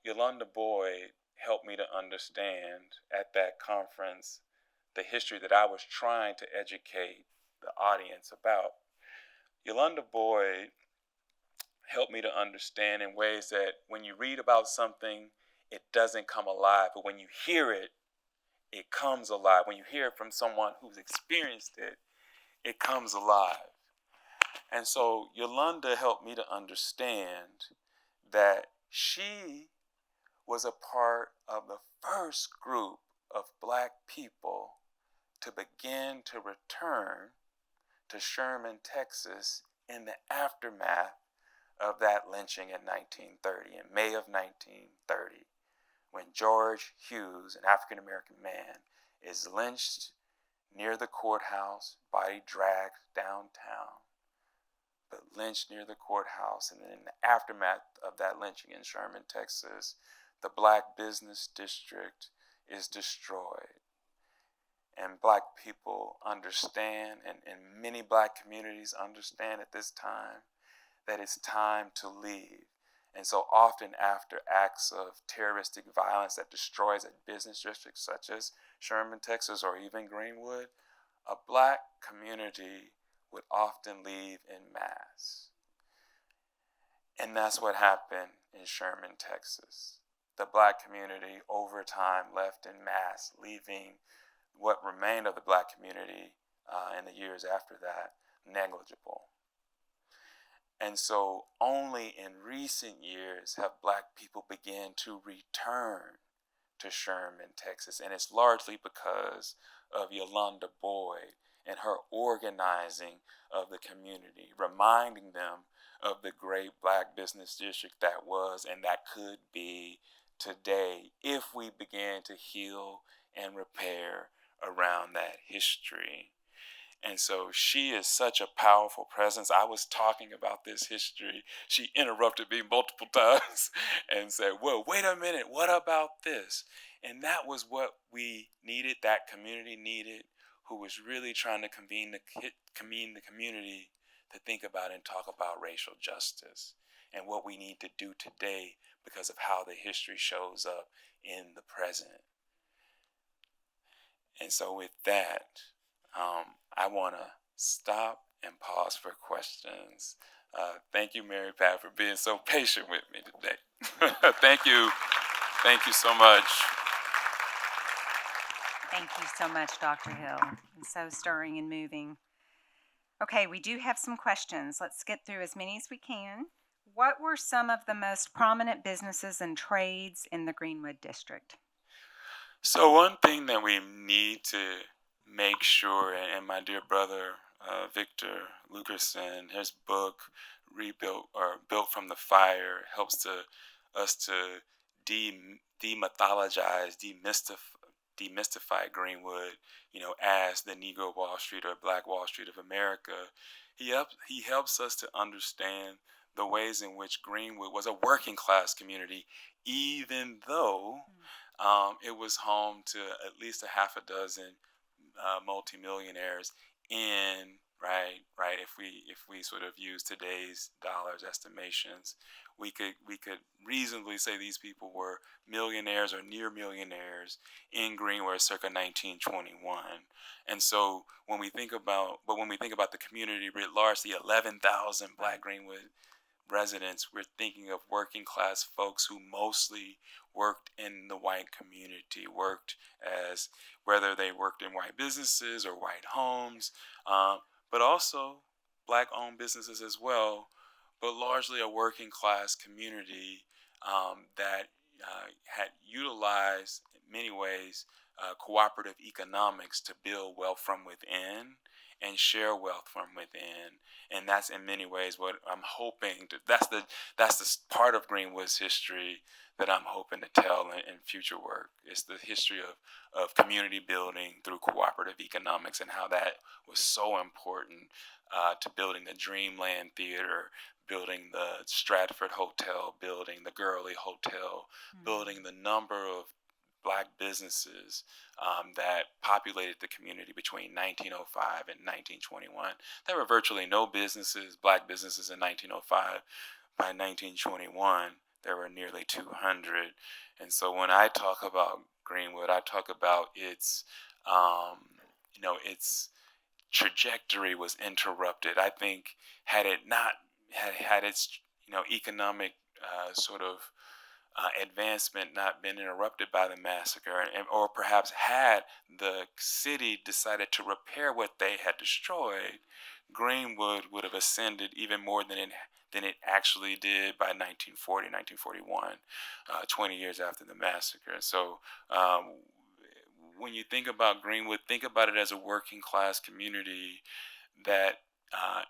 Yolanda Boyd helped me to understand at that conference the history that I was trying to educate the audience about. Yolanda Boyd helped me to understand in ways that when you read about something, it doesn't come alive, but when you hear it, it comes alive. When you hear it from someone who's experienced it, it comes alive. And so Yolanda helped me to understand that she was a part of the first group of Black people to begin to return to Sherman, Texas in the aftermath of that lynching in 1930, in May of 1930, when George Hughes, an African-American man, is lynched near the courthouse, body dragged downtown, but lynched near the courthouse. And then in the aftermath of that lynching in Sherman, Texas, the Black business district is destroyed. And Black people understand, and many Black communities understand at this time, that it's time to leave. And so often after acts of terroristic violence that destroys a business district such as Sherman, Texas, or even Greenwood, a Black community would often leave in mass. And that's what happened in Sherman, Texas. The Black community over time left in mass, leaving what remained of the Black community in the years after that negligible. And so only in recent years have Black people begun to return to Sherman, Texas. And it's largely because of Yolanda Boyd and her organizing of the community, reminding them of the great Black business district that was and that could be today if we began to heal and repair around that history. And so she is such a powerful presence. I was talking about this history. She interrupted me multiple times and said, well, wait a minute, what about this? And that was what we needed, that community needed, who was really trying to convene the community to think about and talk about racial justice and what we need to do today because of how the history shows up in the present. And so with that, I want to stop and pause for questions. Thank you, Mary Pat, for being so patient with me today. Thank you. Thank you so much. Thank you so much, Dr. Hill. It's so stirring and moving. Okay, we do have some questions. Let's get through as many as we can. What were some of the most prominent businesses and trades in the Greenwood District? So one thing that we need to make sure, and my dear brother Victor Lugerson, his book Built from the Fire helps us to demythologize, demystify Greenwood, as the Negro Wall Street or Black Wall Street of America. He helps us to understand the ways in which Greenwood was a working class community, even though it was home to at least a half a dozen multimillionaires in right if we sort of use today's dollars estimations, we could reasonably say these people were millionaires or near millionaires in Greenwood circa 1921. And so when we think about the community writ large, the 11,000 Black Greenwood residents, we're thinking of working class folks who mostly worked in the white community, worked as whether they worked in white businesses or white homes, but also Black owned businesses as well, but largely a working class community that had utilized, in many ways, cooperative economics to build wealth from within and share wealth from within. And that's in many ways what I'm hoping to, that's the part of Greenwood's history that I'm hoping to tell in future work. It's the history of community building through cooperative economics and how that was so important to building the Dreamland Theater, building the Stratford Hotel, building the Gurley Hotel, building the number of Black businesses that populated the community between 1905 and 1921. There were virtually no Black businesses in 1905. By 1921, there were nearly 200. And so when I talk about Greenwood, I talk about its trajectory was interrupted. I think had it not had its economic sort of advancement not been interrupted by the massacre, or perhaps had the city decided to repair what they had destroyed, Greenwood would have ascended even more than it actually did by 1940, 1941, 20 years after the massacre. So when you think about Greenwood, think about it as a working class community that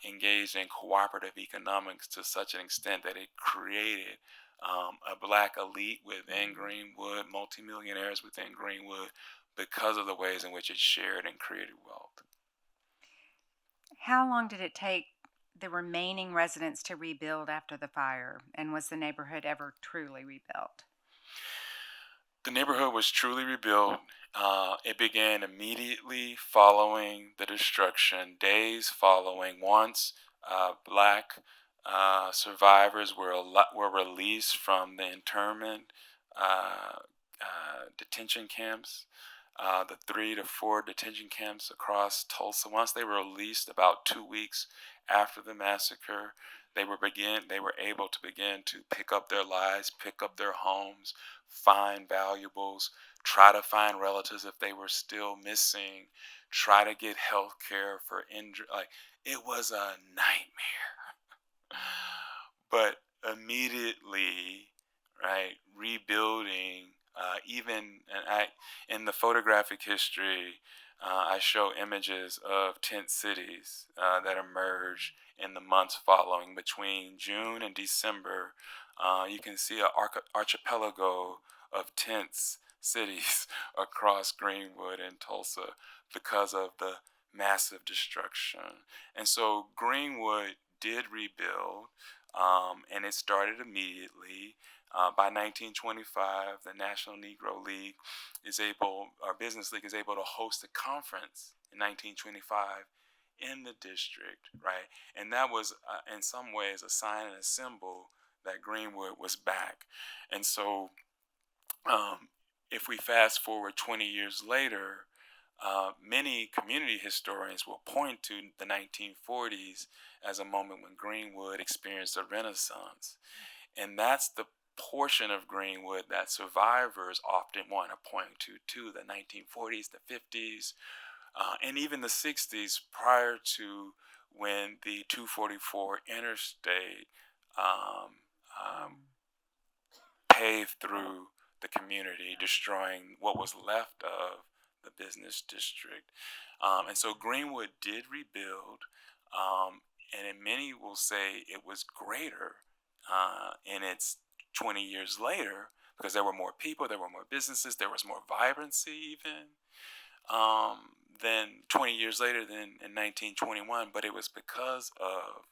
engaged in cooperative economics to such an extent that it created a Black elite within Greenwood, multimillionaires within Greenwood, because of the ways in which it shared and created wealth. How long did it take the remaining residents to rebuild after the fire? And was the neighborhood ever truly rebuilt? The neighborhood was truly rebuilt. It began immediately following the destruction, days following, once Black survivors were released from the internment detention camps, the 3 to 4 detention camps across Tulsa. Once they were released, about 2 weeks after the massacre, they were able to begin to pick up their lives, pick up their homes, find valuables, try to find relatives if they were still missing, try to get health care for injury. Like, it was a nightmare. But immediately, right, rebuilding, in the photographic history, I show images of tent cities that emerged in the months following. Between June and December, you can see an archipelago of tents cities across Greenwood and Tulsa because of the massive destruction. And so Greenwood did rebuild, and it started immediately. By 1925, the National Negro League Business League is able to host a conference in 1925 in the district, right? And that was, in some ways, a sign and a symbol that Greenwood was back. And so, if we fast forward 20 years later, many community historians will point to the 1940s as a moment when Greenwood experienced a renaissance. And that's the portion of Greenwood that survivors often want to point to the 1940s, the 50s, and even the 60s, prior to when the 244 interstate paved through the community, destroying what was left of the business district. And so Greenwood did rebuild, and many will say it was greater in its 20 years later, because there were more people, there were more businesses, there was more vibrancy even than 20 years later than in 1921. But it was because of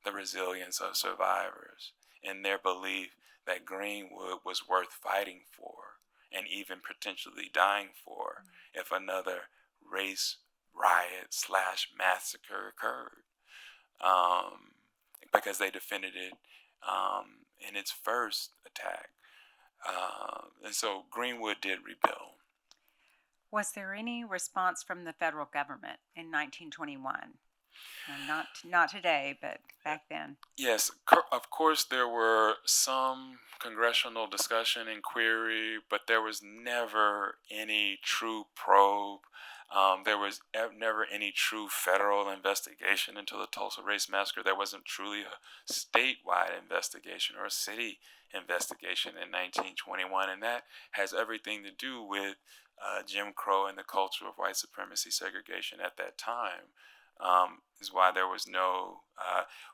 the resilience of survivors and their belief that Greenwood was worth fighting for and even potentially dying for if another race riot slash massacre occurred, because they defended it in its first attack. And so Greenwood did rebuild. Was there any response from the federal government in 1921? Not today, but back then. Yes, of course, there were some congressional discussion and query, but there was never any true probe. There was never any true federal investigation into the Tulsa Race Massacre. There wasn't truly a statewide investigation or a city investigation in 1921, and that has everything to do with Jim Crow and the culture of white supremacy segregation at that time. Is why there was no,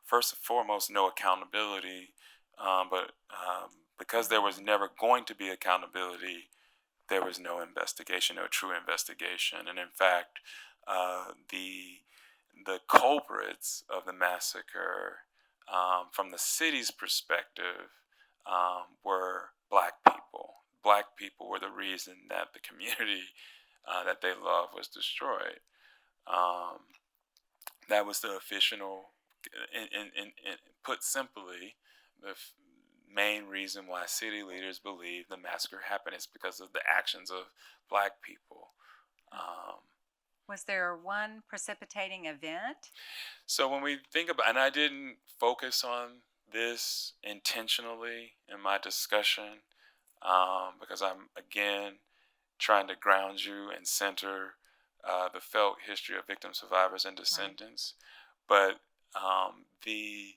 first and foremost, no accountability. But because there was never going to be accountability, there was no investigation, no true investigation. And in fact, the culprits of the massacre, from the city's perspective, were black people. Black people were the reason that the community that they loved was destroyed. That was the official, put simply, the main reason why city leaders believe the massacre happened is because of the actions of black people. Was there one precipitating event? So when we think about, and I didn't focus on this intentionally in my discussion, because I'm, again, trying to ground you and center the felt history of victims, survivors, and descendants. Right. But the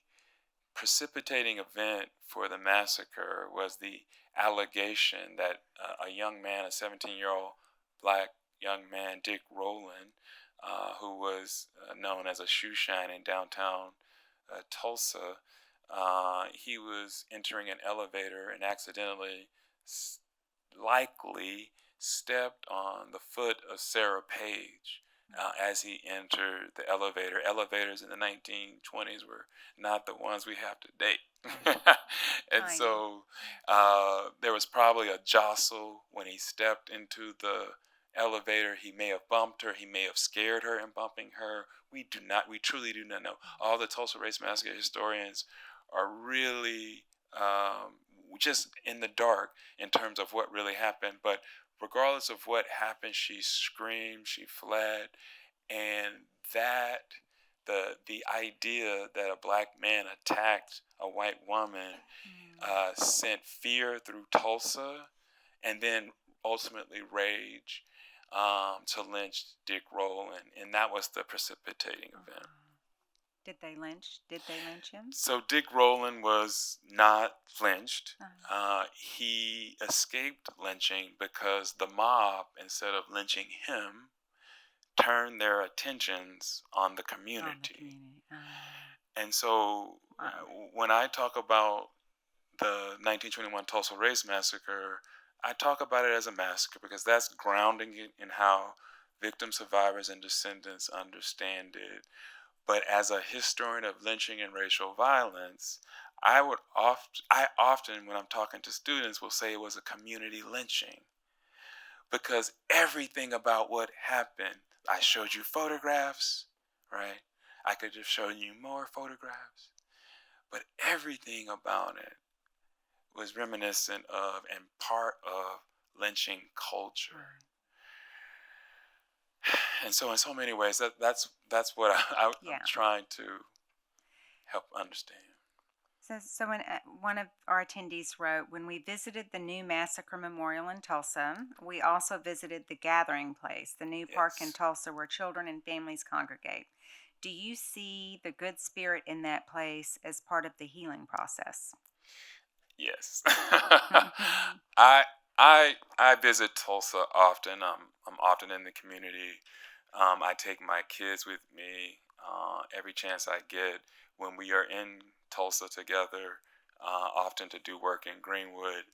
precipitating event for the massacre was the allegation that a young man, a 17-year-old black young man, Dick Rowland, who was known as a shoe shine in downtown Tulsa, he was entering an elevator and accidentally, likely, stepped on the foot of Sarah Page as he entered the elevator. Elevators in the 1920s were not the ones we have today. And so there was probably a jostle when he stepped into the elevator. He may have bumped her. He may have scared her in bumping her. We truly do not know. All the Tulsa Race Massacre historians are really just in the dark in terms of what really happened. But regardless of what happened, she screamed, she fled, and that the idea that a black man attacked a white woman sent fear through Tulsa, and then ultimately rage to lynch Dick Rowland, and that was the precipitating event. Did they lynch him? So Dick Rowland was not lynched. He escaped lynching because the mob, instead of lynching him, turned their attentions on the community. And so when I talk about the 1921 Tulsa Race Massacre, I talk about it as a massacre because that's grounding it in how victims, survivors, and descendants understand it. But as a historian of lynching and racial violence, I often, when I'm talking to students, will say it was a community lynching. Because everything about what happened, I showed you photographs, right? I could have shown you more photographs. But everything about it was reminiscent of and part of lynching culture. And so in so many ways, that's what I'm trying to help understand. So when one of our attendees wrote, when we visited the new massacre memorial in Tulsa, we also visited the gathering place, the new park in Tulsa where children and families congregate. Do you see the good spirit in that place as part of the healing process? Yes. I visit Tulsa often. I'm often in the community. I take my kids with me every chance I get when we are in Tulsa together, often to do work in Greenwood.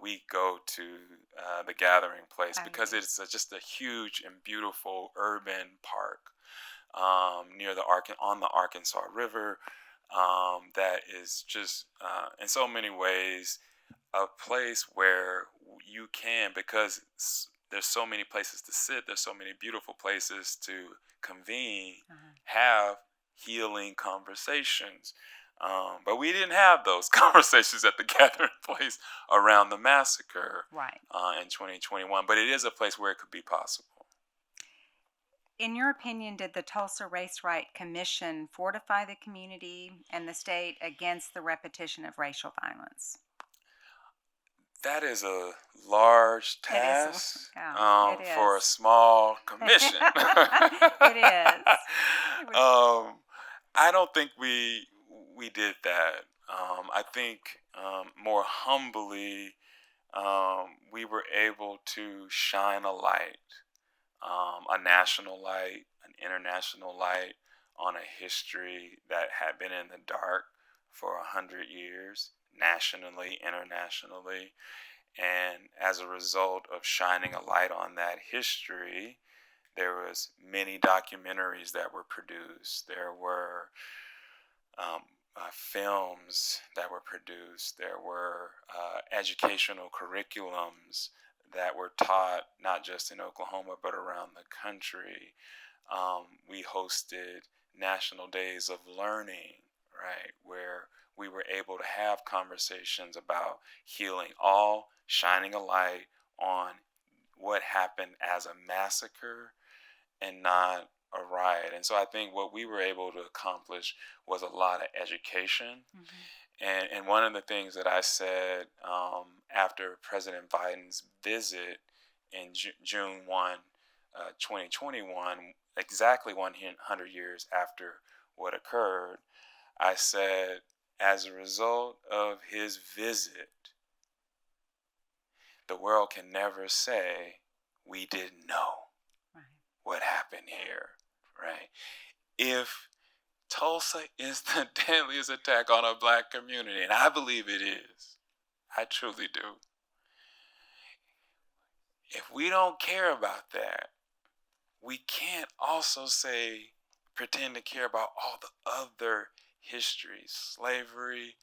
we go to the gathering place Oh, because yeah. it's just a huge and beautiful urban park near on the Arkansas River. That is just, in so many ways, a place where you can, because there's so many places to sit, there's so many beautiful places to convene, have healing conversations. But we didn't have those conversations at the gathering place around the massacre Right. in 2021. But it is a place where it could be possible. In your opinion, did the Tulsa Race Right Commission fortify the community and the state against the repetition of racial violence? That is a large It is. task Yeah, it for a is. small commission. It is. It was. I don't think we did that. I think more humbly, we were able to shine a light, a national light, an international light on a history that had been in the dark for 100 years, nationally, internationally. And as a result of shining a light on that history, there was many documentaries that were produced. There were films that were produced. There were educational curriculums that were taught not just in Oklahoma but around the country. We hosted national days of learning, right, where we were able to have conversations about healing, all shining a light on what happened as a massacre and not a riot. And so I think what we were able to accomplish was a lot of education. And one of the things that I said after President Biden's visit in June 1, 2021, exactly 100 years after what occurred, I said, as a result of his visit, the world can never say we didn't know what happened here, right? If Tulsa is the deadliest attack on a black community, and I believe it is, I truly do. If we don't care about that, we can't also pretend to care about all the other history, slavery,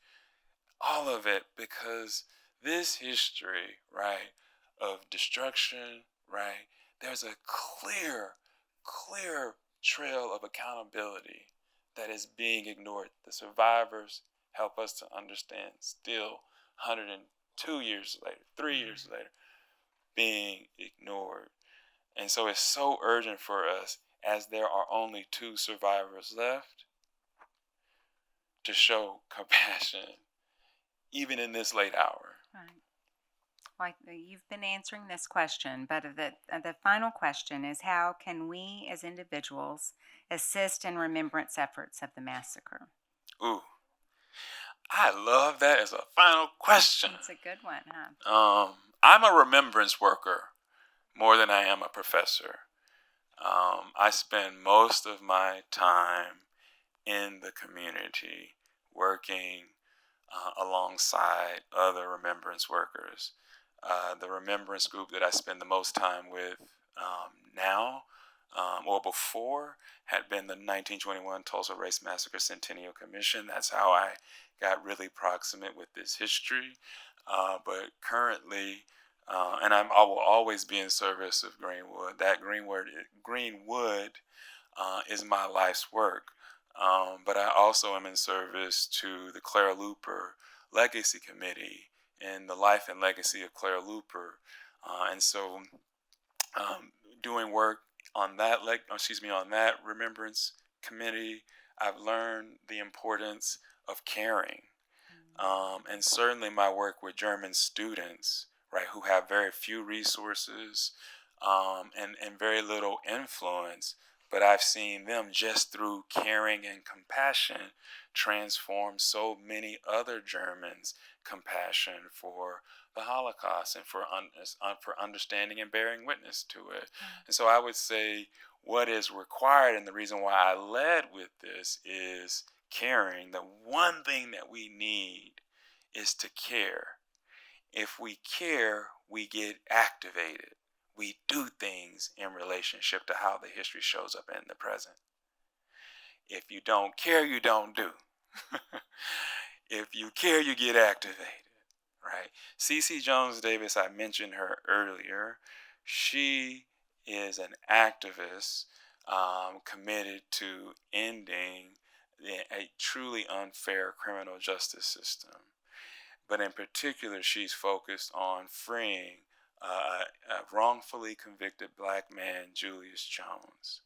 all of it, because this history, right, of destruction, right, there's a clear trail of accountability that is being ignored. The survivors help us to understand still 102 years later, 3 years later, being ignored. And so it's so urgent for us, as there are only 2 survivors left, to show compassion, even in this late hour. Right. Well, you've been answering this question, but the final question is, how can we as individuals assist in remembrance efforts of the massacre? Ooh, I love that as a final question. It's a good one, huh? I'm a remembrance worker more than I am a professor. I spend most of my time in the community working alongside other remembrance workers. The remembrance group that I spend the most time with now, or before, had been the 1921 Tulsa Race Massacre Centennial Commission. That's how I got really proximate with this history. But currently, and I will always be in service of Greenwood. That Greenwood is my life's work. But I also am in service to the Clara Looper Legacy Committee and the life and legacy of Clara Looper. And so doing work on that on that remembrance committee, I've learned the importance of caring. And certainly my work with German students, right, who have very few resources and very little influence, but I've seen them, just through caring and compassion, transform so many other Germans' compassion for the Holocaust and for understanding and bearing witness to it. And so I would say what is required, and the reason why I led with this, is caring. The one thing that we need is to care. If we care, we get activated. We do things in relationship to how the history shows up in the present. If you don't care, you don't do. If you care, you get activated, right? Cece Jones Davis, I mentioned her earlier. She is an activist committed to ending a truly unfair criminal justice system. But in particular, she's focused on freeing a wrongfully convicted black man, Julius Jones.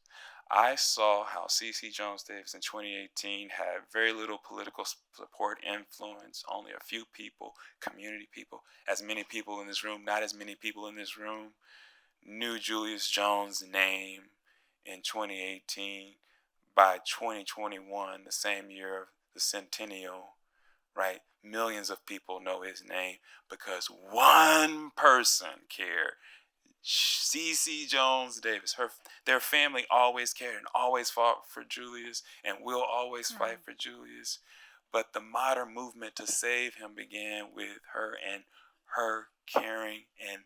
I saw how Cece Jones Davis in 2018 had very little political support, influence, only a few people, community people. As many people in this room, not as many people in this room, knew Julius Jones' name in 2018. By 2021, the same year of the centennial, right? Millions of people know his name because one person cared. Cece Jones Davis, their family always cared and always fought for Julius and will always fight for Julius. But the modern movement to save him began with her and her caring and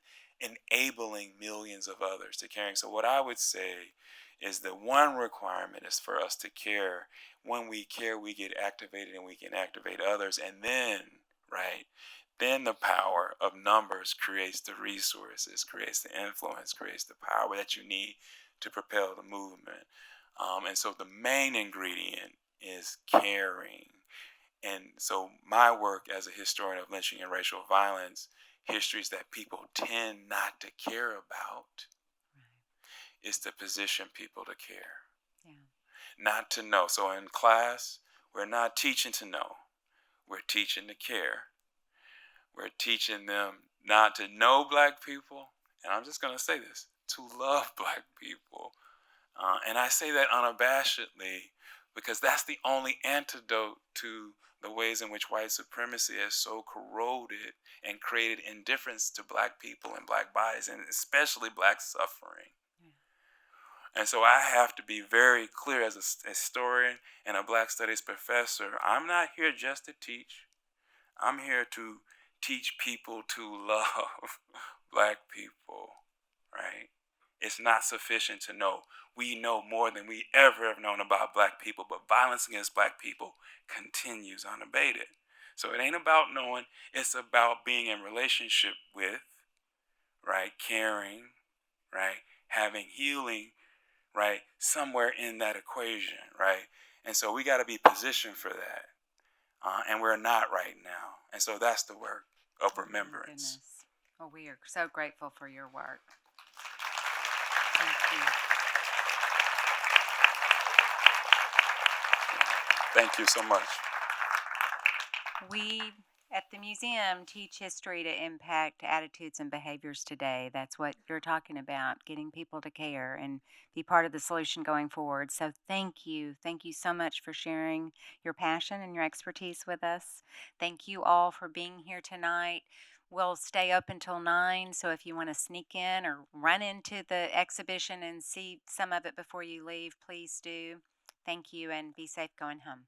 enabling millions of others to caring. So what I would say is that one requirement is for us to care. When we care, we get activated and we can activate others. And then, right, then the power of numbers creates the resources, creates the influence, creates the power that you need to propel the movement. And so the main ingredient is caring. And so my work as a historian of lynching and racial violence, histories that people tend not to care about, is to position people to care, not to know. So in class, we're not teaching to know, we're teaching to care. We're teaching them not to know black people, and I'm just going to say this, to love black people. And I say that unabashedly because that's the only antidote to the ways in which white supremacy has so corroded and created indifference to black people and black bodies, and especially black suffering. And so I have to be very clear as a historian and a black studies professor. I'm not here just to teach. I'm here to teach people to love black people, right? It's not sufficient to know. We know more than we ever have known about black people, but violence against black people continues unabated. So it ain't about knowing, it's about being in relationship with, right? Caring, right? Having healing, right? Somewhere in that equation, right? And so we got to be positioned for that. And we're not right now. And so that's the work of remembrance. Well, we are so grateful for your work. Thank you. Thank you so much. We at the museum teach history to impact attitudes and behaviors today. That's what you're talking about, getting people to care and be part of the solution going forward. So thank you. Thank you so much for sharing your passion and your expertise with us. Thank you all for being here tonight. We'll stay up until 9, so if you want to sneak in or run into the exhibition and see some of it before you leave, please do. Thank you and be safe going home.